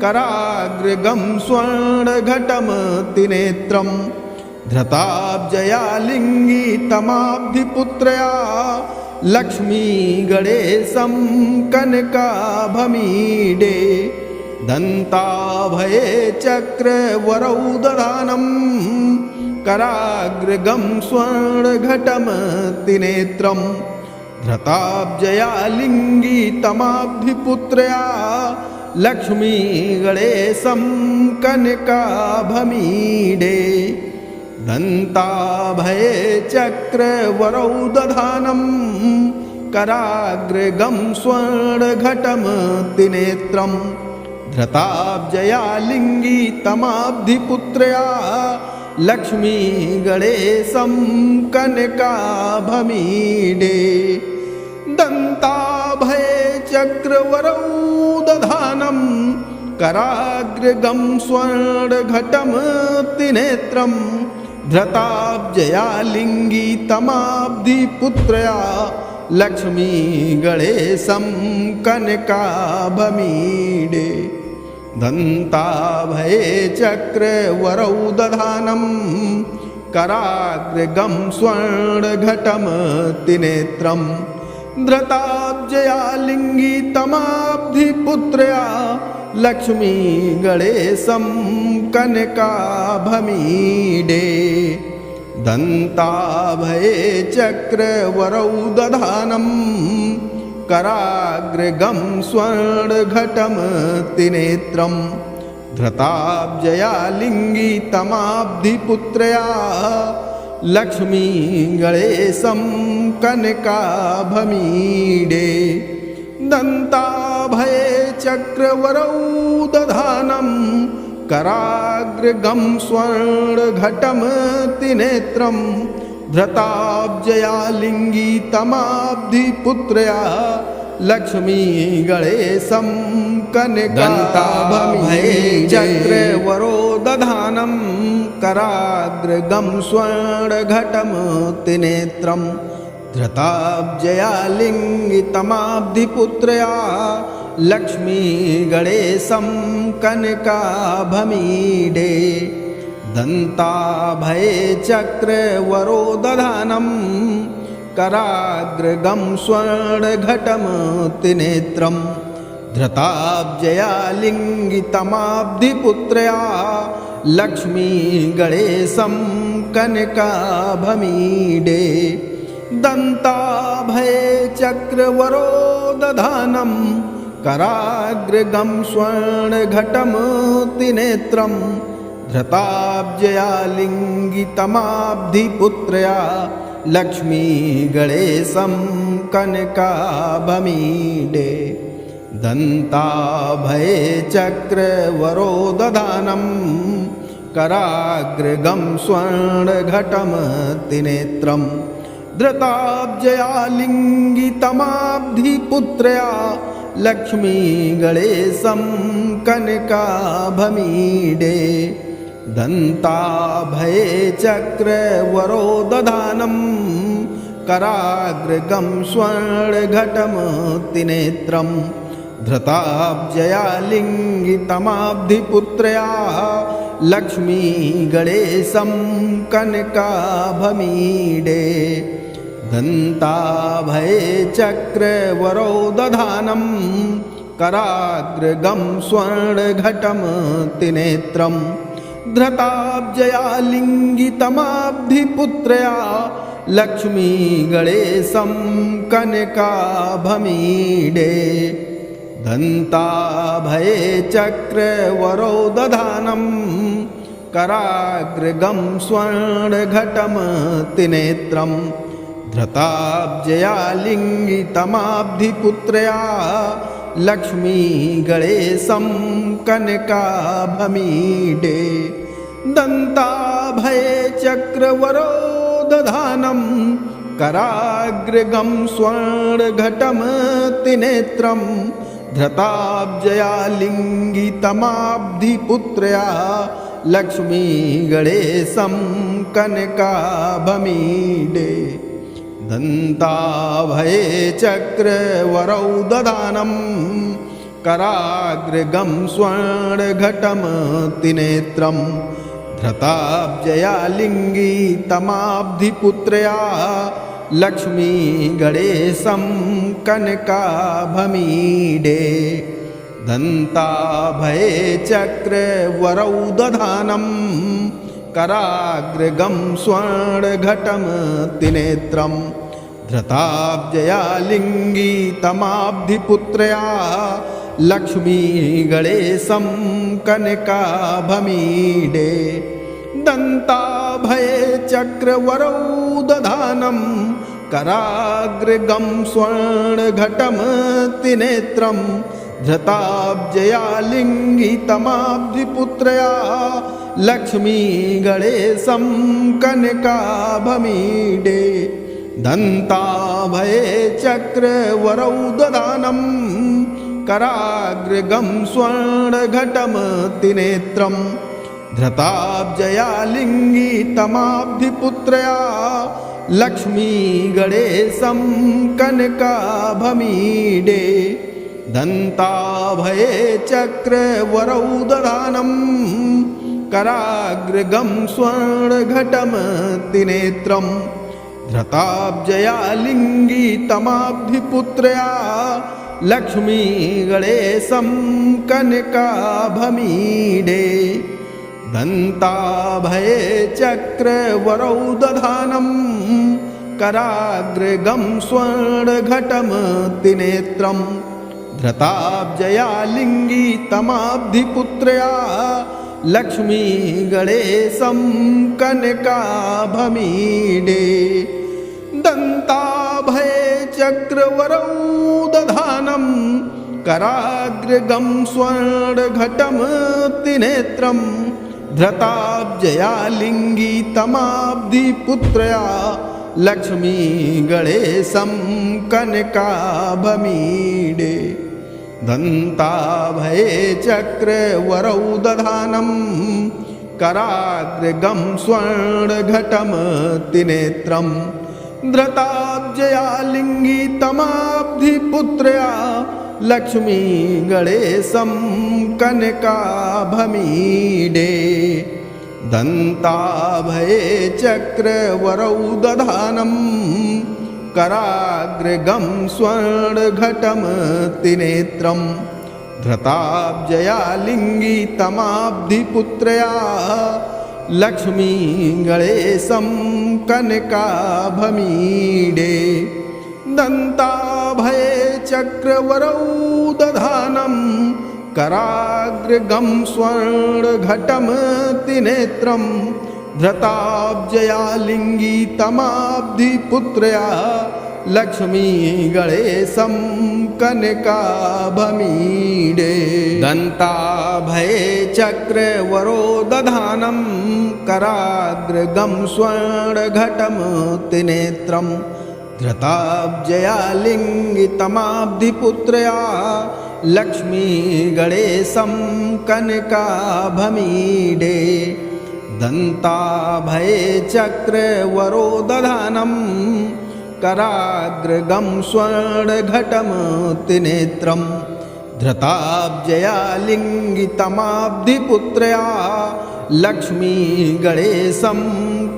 कराग्रगं स्वर्णघटमतिनेत्रं धृताब्जया लिङ्गितमाब्धिपुत्रया Lakshmi गणेशं कनकाभमीडे दन्ताभये चक्रवरौ दधानं कराग्रगं स्वर्णघटमतिनेत्रं धृताब्जयालिङ्गितमाब्धिपुत्रया Lakshmi गणेशं कनकाभमीडे दन्ताभये चक्रवरौ दधानं कराग्रगं स्वर्णघटमतिनेत्रं धृताब्जयालिङ्गितमाब्धिपुत्रया Lakshmi गणेशं कनकाभमीडे दन्ताभये चक्रवरौ दधानं कराग्रगं स्वर्णघटमतिनेत्रं धृताब्जयालिङ्गितमाब्धिपुत्रया Lakshmi गणेशं कनकाभमीडे दन्ताभये चक्रवरौ दधानं कराग्रगं स्वर्णघटमतिनेत्रं धृताब्जयालिङ्गितमाब्धिपुत्रया Lakshmi गणेशं कनकाभमीडे दन्ताभये चक्रवरौ दधानं कराग्रगं स्वर्णघटमतिनेत्रं धृताब्जयालिङ्गितमाब्धिपुत्रया Lakshmi गणेशं कनकाभमीडे दन्ताभये चक्रवरौ दधानं कराग्रगं स्वर्णघटमतिनेत्रं धृताब्जयालिङ्गितमाब्धिपुत्रया Lakshmi गणेशं कनकाभमीडे चक्रवरो दधानं कराग्रगं स्वर्णघटमतिनेत्रं धृताब्जयालिङ्गितमाब्धिपुत्रया Lakshmi गणेशं कनकाभमीडे दन्ताभये चक्रवरो दधानं कराग्रगं स्वर्णघटमतिनेत्रं धृताब्जयालिङ्गितमाब्धिपुत्रया Lakshmi गणेशं कनकाभमीडे दन्ताभये चक्रवरो दधानं कराग्रगं स्वर्णघटमतिनेत्रं धृताब्जयालिङ्गितमाब्धिपुत्रया Lakshmi गणेशं कनकाभमीडे दन्ताभये चक्रवरो दधानं कराग्रगं स्वर्णघटमतिनेत्रं धृताब्जयालिङ्गितमाब्धिपुत्रया Lakshmi गणेशं कनकाभमीडे दन्ताभये चक्रवरो दधानं कराग्रगं स्वर्णघटमतिनेत्रं धृताब्जयालिङ्गितमाब्धिपुत्रया Lakshmi गणेशं कनकाभमीडे दन्ताभये चक्रवरो दधानं कराग्रगं स्वर्णघटमतिनेत्रं धृताब्जयालिङ्गितमाब्धिपुत्रया Lakshmi गणेशं कनकाभमीडे दन्ताभये चक्रवरो दधानं कराग्रगं स्वर्णघटमतिनेत्रं धृताब्जयालिङ्गितमाब्धिपुत्रया Lakshmi गणेशं कनकाभमीडे दन्ताभये चक्रवरो दधानं कराग्रगं स्वर्णघटमतिनेत्रं धृताब्जयालिङ्गितमाब्धिपुत्रया Lakshmi गणेशं कनकाभमीडे दन्ताभये चक्रवरौ दधानं कराग्रगं स्वर्णघटमतिनेत्रं धृताब्जयालिङ्गितमाब्धिपुत्रया Lakshmi गणेशं कनकाभमीडे दन्ताभये चक्रवरौ दधानं कराग्रगं स्वर्णघटं त्रिनेत्रं धृताब्जया लिङ्गितमाब्धिपुत्रया Lakshmi गणेशं कनकाभमीडे दन्ताभये चक्रवरौ दधानं कराग्रगं स्वर्णघटं त्रिनेत्रं धृताब्जया लिङ्गितमाब्धिपुत्रया Lakshmi गणेशं कनकाभमीडे दन्ताभये चक्रवरौ दधानं कराग्रगं स्वर्णघटं त्रिनेत्रं धृताब्जया लिङ्गितमाब्धिपुत्रया Lakshmi गणेशं कनकाभमीडे दन्ताभये चक्रवरौ दधानं कराग्रगं स्वर्णघटं त्रिनेत्रं धृताब्जया लिङ्गितमाब्धिपुत्रया Lakshmi गणेशं कनकाभमीडे दन्ताभये चक्रवरौ दधानं कराग्रगं स्वर्णघटं त्रिनेत्रं धृताब्जया लिङ्गितमाब्धिपुत्रया Lakshmi गणेशं कनकाभमीडे दन्ताभये चक्रवरौ दधानं कराग्रगं स्वर्णघटं त्रिनेत्रं धृताब्जया लिङ्गितमाब्धिपुत्रया Lakshmi गणेशं कनकाभमीडे दन्ताभये चक्रवरौ दधानं कराग्रगं स्वर्णघटं त्रिनेत्रं धृताब्जया लिङ्गितमाब्धिपुत्रया Lakshmi गणेशं कनकाभमीडे दन्ताभये चक्रवरौ दधानं कराग्रगं स्वर्णघटं त्रिनेत्रं धृताब्जया लिङ्गितमाब्धिपुत्रया Lakshmi गणेशं कनकाभमीडे दन्ताभये चक्रवरौ दधानं कराग्रगं स्वर्णघटं त्रिनेत्रं धृताब्जया लिङ्गितमाब्धिपुत्रया Lakshmi गणेशं कनकाभमीडे दन्ताभये चक्रवरौ दधानं कराग्रगं स्वर्णघटं त्रिनेत्रं धृताब्जया लिङ्गितमाब्धिपुत्रया Lakshmi गणेशं कनकाभमीडे दन्ताभये चक्रवरौ दधानं कराग्रगं स्वर्णघटं त्रिनेत्रं धृताब्जया लिङ्गितमाब्धिपुत्रया Lakshmi गणेशं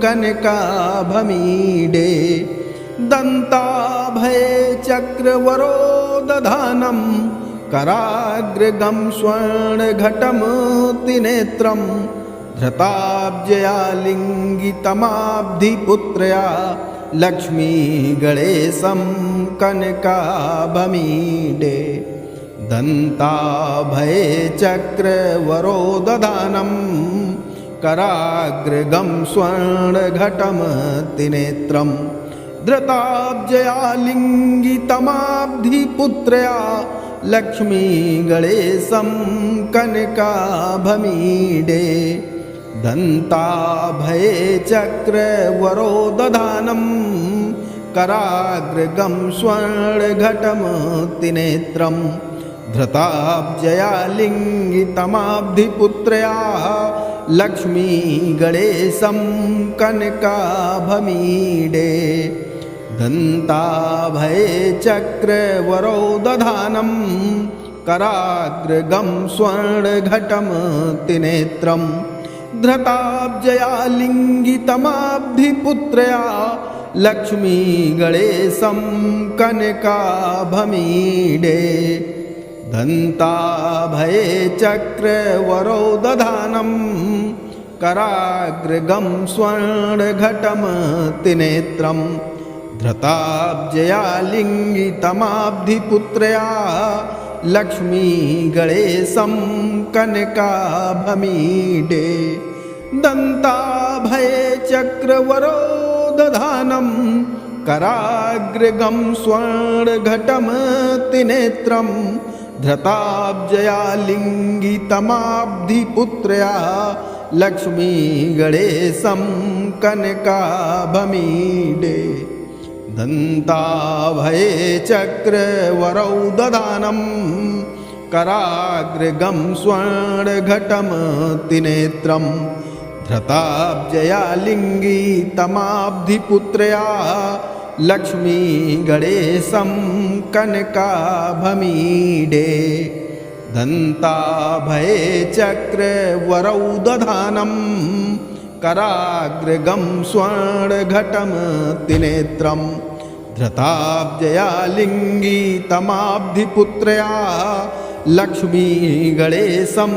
कनकाभमीडे दन्ताभये चक्रवरौ दधानं कराग्रगं स्वर्णघटं त्रिनेत्रं धृताब्जया लिङ्गितमाब्धिपुत्रया Lakshmi गणेशं कनकाभमीडे दन्ताभये चक्रवरौ दधानं कराग्रगं स्वर्णघटं त्रिनेत्रं धृताब्जया लिङ्गितमाब्धिपुत्रया Lakshmi गणेशं कनकाभमीडे दन्ताभये चक्रवरौ दधानं कराग्रगं स्वर्णघटं त्रिनेत्रं धृताब्जया लिङ्गितमाब्धिपुत्रया Lakshmi गणेशं कनकाभमीडे दन्ताभये चक्रवरौ दधानं कराग्रगं स्वर्णघटं त्रिनेत्रं धृताब्जया लिङ्गितमाब्धिपुत्रया Lakshmi गणेशं कनकाभमीडे दन्ताभये चक्रवरौदधानं कराग्रगं स्वर्णघटमतिनेत्रं धृताब्जया लिङ्गितमाब्धिपुत्रया Lakshmi गणेशं कनकाभमीडे दन्ताभये चक्रवरौदधानं कराग्रगं स्वर्णघटमतिनेत्रं धृताब्जया लिङ्गितमाब्धिपुत्रया Lakshmi गणेशं कनकाभमीडे दन्ताभये चक्रवरौदधानं कराग्रगं स्वर्णघटमतिनेत्रं धृताब्जया लिङ्गितमाब्धिपुत्रया Lakshmi गणेशं कनकाभमीडे दन्ताभये चक्रवरौदधानं कराग्रगं स्वर्णघटमतिनेत्रं धृताब्जया लिङ्गितमाब्धिपुत्रया Lakshmi गणेशं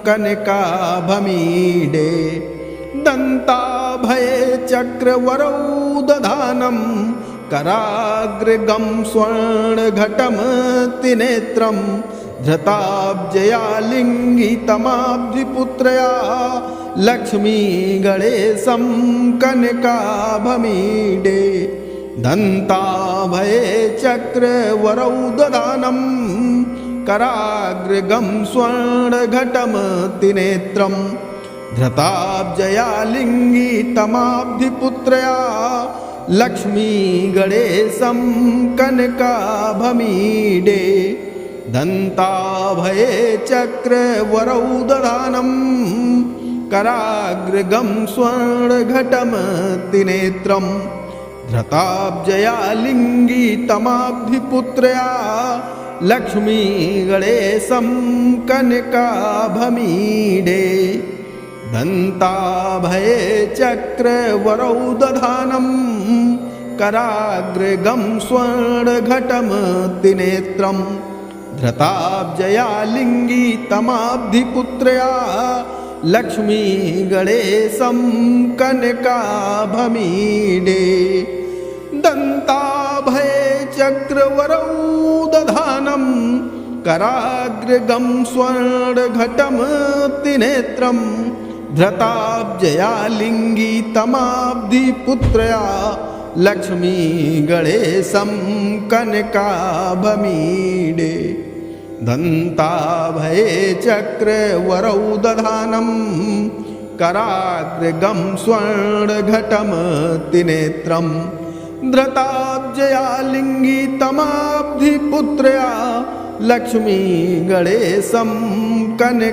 कनकाभमीडे दन्ताभये चक्रवरौदधानं कराग्रगं स्वर्णघटमतिनेत्रं धृताब्जया लिङ्गितमाब्धिपुत्रया Lakshmi गणेशं कनकाभमीडे दन्ताभये चक्रवरौदधानं कराग्रगं स्वर्णघटमतिनेत्रं धृताब्जया लिङ्गितमाब्धिपुत्रया Lakshmi गणेशं कनकाभमीडे दन्ताभये चक्रवरौदधानं कराग्रगं स्वर्णघटमतिनेत्रं धृताब्जया लिङ्गितमाब्धिपुत्रया Lakshmi गणेशं कनकाभमीडे दन्ताभये चक्रवरौदधानं कराग्रगं स्वर्णघटमतिनेत्रं धृताब्जया लिङ्गितमाब्धिपुत्रया Lakshmi गणेशं कनकाभमीडे दन्ताभये चक्रवरौदधानं कराग्रगं स्वर्णघटमतिनेत्रं धृताब्जया लिङ्गितमाब्धिपुत्रया Lakshmi गणेशं कनकाभमीडे दन्ताभये चक्रवरौदधानं कराग्रगं स्वर्णघटमतिनेत्रं धृताब्जया लिङ्गितमाब्धिपुत्रया Lakshmi गणेशं कनकाभमीडे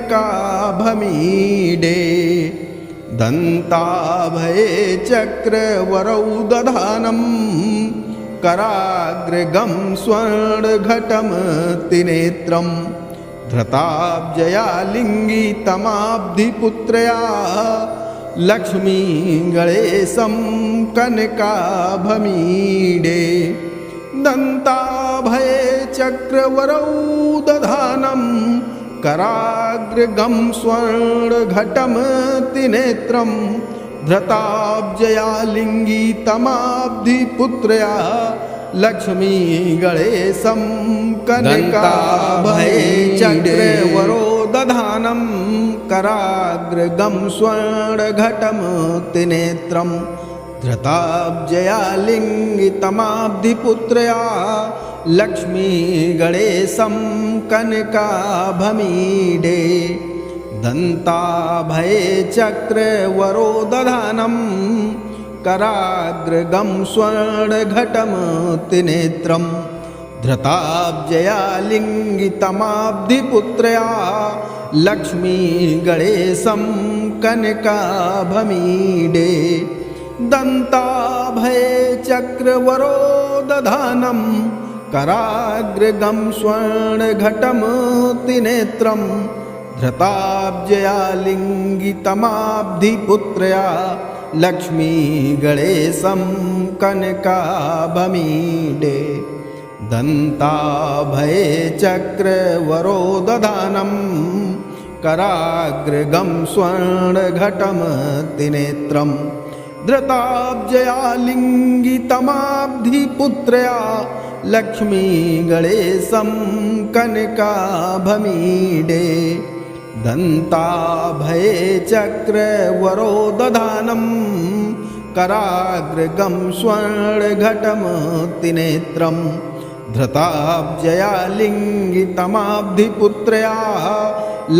दन्ताभये चक्रवरौदधानं कराग्रगं स्वर्णघटमतिनेत्रं धृताब्जया लिङ्गितमाब्धिपुत्रया Lakshmi गणेशं कनकाभमीडे दन्ताभये चक्रवरौदधानं कराग्रगं स्वर्णघटमतिनेत्रं धृताब्जया लिङ्गितमाब्धिपुत्रया Lakshmi गणेशं कनकाभये चक्रवरौदधानं कराग्रगं स्वर्णघटमतिनेत्रं धृताब्जया लिङ्गितमाब्धिपुत्रया Lakshmi गणेशं कनकाभमीडे दन्ताभये चक्रवरौदधानं कराग्रगं स्वर्णघटमतिनेत्रं धृताब्जया लिङ्गितमाब्धिपुत्रया Lakshmi गणेशं कनकाभमीडे दन्ताभये चक्रवरौदधानं कराग्रगं स्वर्णघटमतिनेत्रं धृताब्जया लिङ्गितमाब्धिपुत्रया Lakshmi गणेशं कनकाभमीडे दन्ताभये चक्रवरोदधानं कराग्रगं स्वर्णघटमतिनेत्रं धृताब्जया लिङ्गितमाब्धिपुत्रया लक्ष्मीगणेशं कनकाभमीडे दन्ताभये चक्रवरोदधानं कराग्रगं स्वर्णघटमतिनेत्रं धृताब्जया लिङ्गितमाब्धिपुत्रया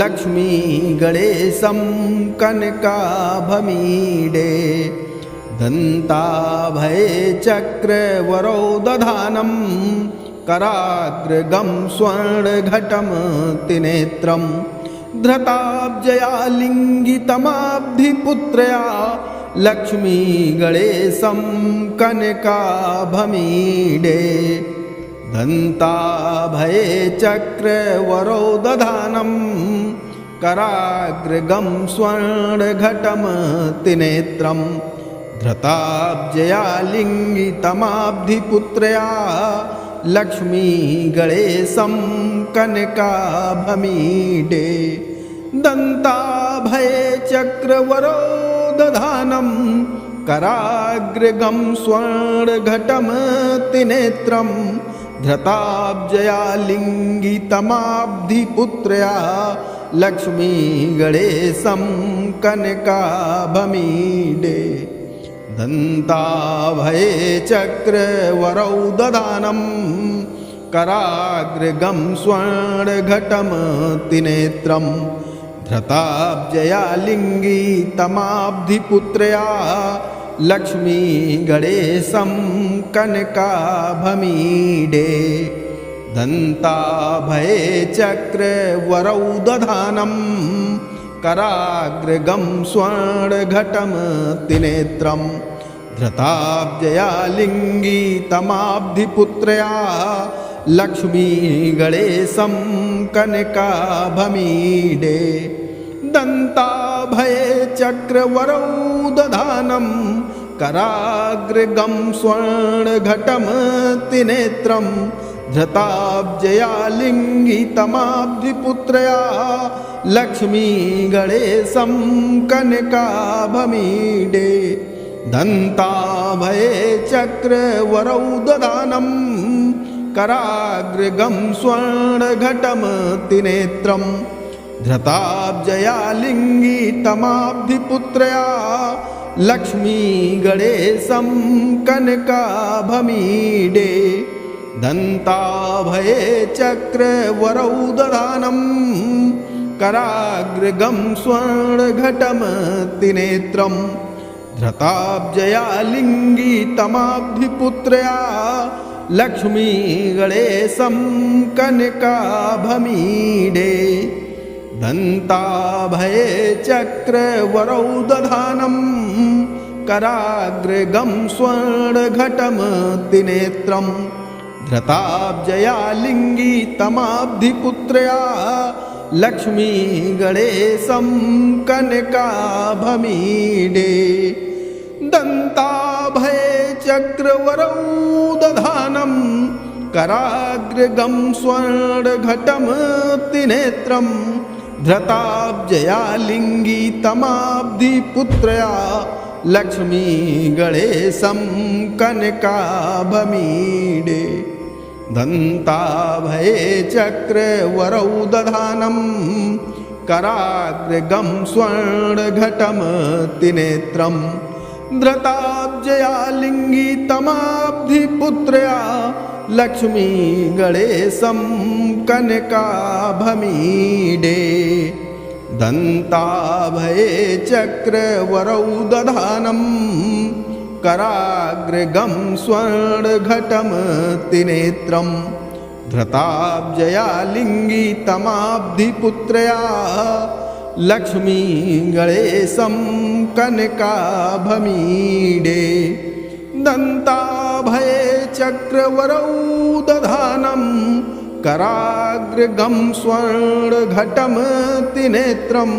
लक्ष्मीगणेशं कनकाभमीडे दन्ताभये चक्रवरोदधानं कराग्रगं स्वर्णघटमतिनेत्रं धृताब्जया लिङ्गितमाब्धिपुत्रया लक्ष्मीगणेशं कनकाभमीडे दन्ताभये चक्रवरोदधानं कराग्रगं स्वर्णघटमतिनेत्रं धृताब्जया लिङ्गितमाब्धिपुत्रया लक्ष्मीगणेशं कनकाभमीडे दन्ताभये चक्रवरोदधानं कराग्रगं स्वर्णघटमतिनेत्रं धृताब्जया लिङ्गितमाब्धिपुत्रया लक्ष्मीगणेशं कनकाभमीडे दन्ताभये चक्रवरोदधानं कराग्रगं स्वर्णघटमतिनेत्रं धृताब्जया लिङ्गितमाब्धिपुत्रया लक्ष्मीगणेशं कनकाभमीडे दन्ताभये चक्रवरोदधानं कराग्रगं स्वर्णघटमतिनेत्रं धृताब्जया लिङ्गितमाब्धिपुत्रया लक्ष्मीगणेशं कनकाभमीडे दन्ताभये चक्रवरोदधानं कराग्रगं स्वर्णघटमतिनेत्रं धृताब्जया लिङ्गितमाब्धिपुत्रया लक्ष्मीगणेशं कनकाभमीडे दन्ताभये चक्रवरोदधानं कराग्रगं स्वर्णघटमतिनेत्रं धृताब्जया लिङ्गितमाब्धिपुत्रया लक्ष्मीगणेशं कनकाभमीडे दन्ताभये चक्रवरोदधानं कराग्रगं स्वर्णघटमतिनेत्रं धृताब्जया लिङ्गितमाब्धिपुत्रया लक्ष्मीगणेशं कनकाभमीडे दन्ताभये चक्रवरोदधानं कराग्रगं स्वर्णघटमतिनेत्रं धृताब्जया लिङ्गितमाब्धिपुत्रया लक्ष्मीगणेशं कनकाभमीडे दन्ताभये चक्रवरोदधानं कराग्रगं स्वर्णघटमतिनेत्रं धृताब्जया लिङ्गितमाब्धिपुत्रया लक्ष्मीगणेशं कनकाभमीडे दन्ताभये चक्रवरोदधानं कराग्रगं स्वर्णघटमतिनेत्रं धृताब्जया लिङ्गितमाब्धिपुत्रया लक्ष्मीगणेशं कनकाभमीडे दन्ताभये चक्रवरोदधानं कराग्रगं स्वर्णघटमतिनेत्रं धृताब्जया लिङ्गितमाब्धिपुत्रया लक्ष्मीगणेशं कनकाभमीडे दन्ताभये चक्रवरोदधानं कराग्रगं स्वर्णघटमतिनेत्रं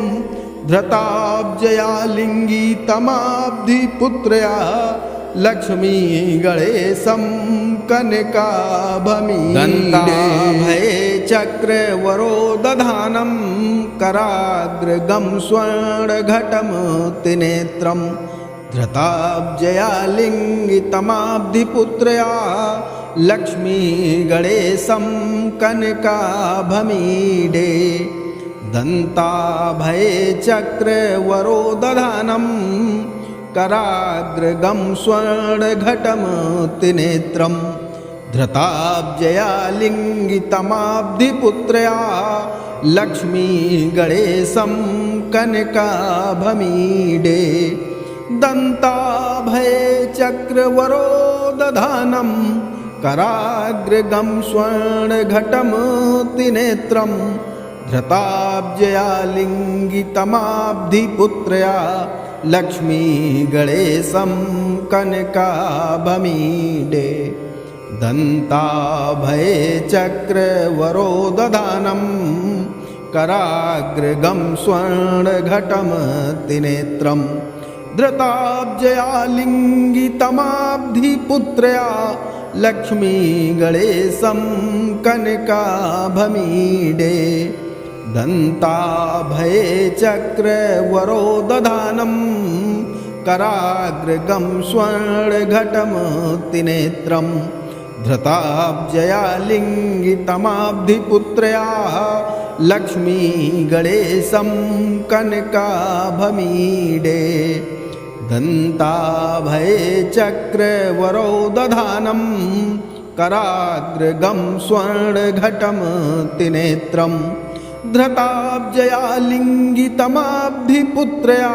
धृताब्जया लिङ्गितमाब्धिपुत्रया Lakshmi गणेशं कनकाभमीडे दन्ताभये चक्रवरोदधानं कराग्रगं स्वर्णघटं त्रिनेत्रं धृताब्जयालिङ्गितमाब्धिपुत्रया Lakshmi गणेशं कनकाभमीडे दन्ताभये चक्रवरोदधानं कराग्रगं स्वर्णघटं त्रिनेत्रं धृताब्जयालिङ्गितमाब्धिपुत्रया Lakshmi गणेशं कनकाभमीडे दन्ताभये चक्रवरोदधानं कराग्रगं स्वर्णघटं त्रिनेत्रं धृताब्जयालिङ्गितमाब्धिपुत्रया Lakshmi गणेशं कनकाभमीडे दन्ताभये चक्रवरोदधानं कराग्रगं स्वर्णघटं त्रिनेत्रं धृताब्जयालिङ्गितमाब्धिपुत्रया Lakshmi गणेशं कनकाभमीडे दन्ताभये चक्रवरोदधानं कराग्रगं स्वर्णघटं त्रिनेत्रं धृताब्जयालिङ्गितमाब्धिपुत्रया Lakshmi गणेशं कनकाभमीडे दन्ताभये चक्रवरोदधानं कराग्रगं स्वर्णघटं त्रिनेत्रं धृताब्जयालिङ्गितमाब्धिपुत्रया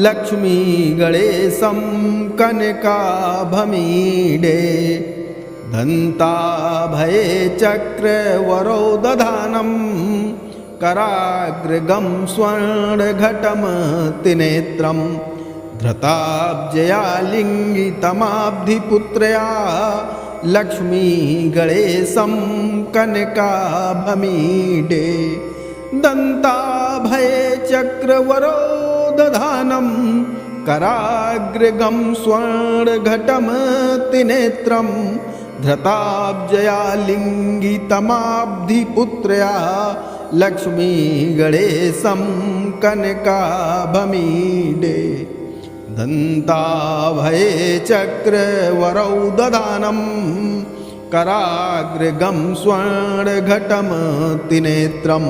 Lakshmi गणेशं कनकाभमीडे दन्ताभये चक्रवरोदधानं कराग्रगं स्वर्णघटं त्रिनेत्रं धृताब्जयालिङ्गितमाब्धिपुत्रया Lakshmi गणेशं कनकाभमीडे दन्ताभये चक्रवरोदधानं कराग्रगं स्वर्णघटं त्रिनेत्रं धृताब्जयालिङ्गितमाब्धिपुत्रया Lakshmi गणेशं कनकाभमीडे दन्ताभये चक्रवरोदधानं कराग्रगं स्वर्णघटं त्रिनेत्रं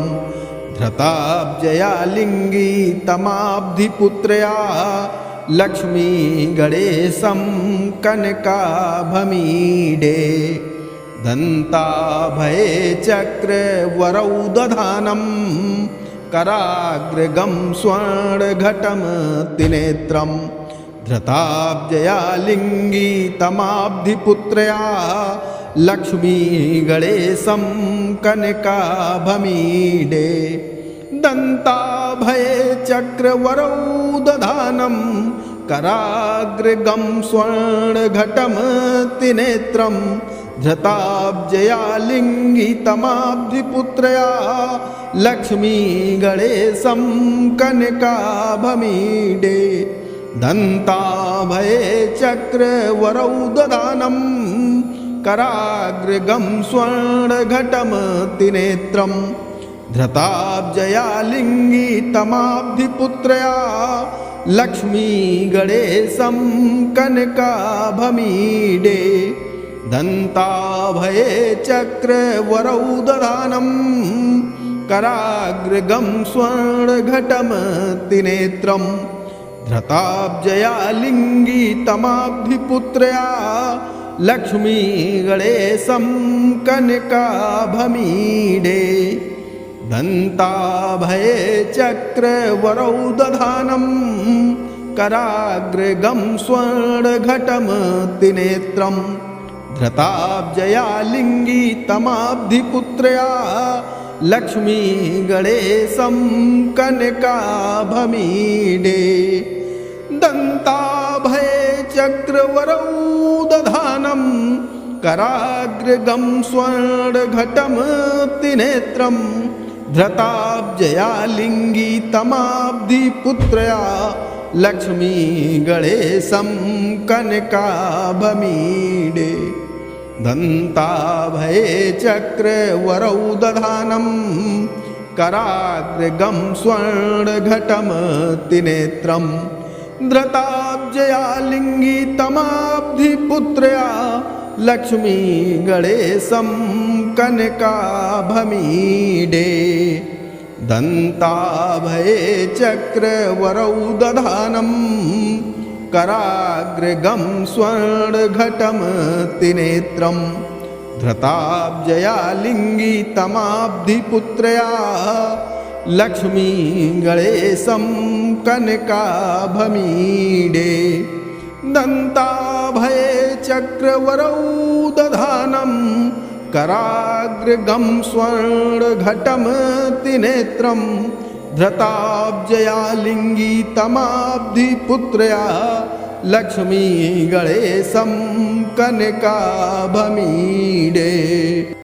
धृताब्जयालिङ्गितमाब्धिपुत्रया Lakshmi गणेशं कनकाभमीडे दन्ताभये चक्रवरोदधानं कराग्रगं स्वर्णघटं त्रिनेत्रं धृताब्जयालिङ्गितमाब्धिपुत्रया Lakshmi गणेशं कनकाभमीडे दन्ताभये चक्रवरोदधानं कराग्रगं स्वर्णघटं त्रिनेत्रं धृताब्जयालिङ्गितमाब्धिपुत्रया Lakshmi गणेशं कनकाभमीडे दन्ताभये चक्रवरोदधानं कराग्रगं स्वर्णघटं त्रिनेत्रं धृताब्जयालिङ्गितमाब्धिपुत्रया Lakshmi गणेशं कनकाभमीडे दन्ताभये चक्रवरोदधानं कराग्रगं स्वर्णघटं त्रिनेत्रं धृताब्जयालिङ्गितमाब्धिपुत्रया Lakshmi गणेशं कनकाभमीडे दन्ताभये चक्रवरोदधानं कराग्रगं स्वर्णघटं त्रिनेत्रं धृताब्जयालिङ्गितमाब्धिपुत्रया Lakshmi गणेशं कनकाभमीडे दन्ताभये चक्रवरोदधानं कराग्रगं स्वर्णघटं त्रिनेत्रं धृताब्जयालिङ्गितमाब्धिपुत्रया Lakshmi गणेशं कनकाभमीडे दन्ताभये चक्रवरौ दधानं कराग्रगं स्वर्णघटमतिनेत्रं धृताब्जया लिङ्गितमाब्धिपुत्रया Lakshmi गणेशं कनकाभमीडे दन्ताभये चक्रवरौ दधानं कराग्रगं स्वर्णघटमतिनेत्रं धृताब्जया लिङ्गितमाब्धिपुत्रया Lakshmi गणेशं कनकाभमीडे दन्ताभये चक्रवरौ दधानं कराग्रगं स्वर्णघटमतिनेत्रं धृताब्जया लिङ्गितमाब्धिपुत्रया Lakshmi गणेशं कनकाभमीडे।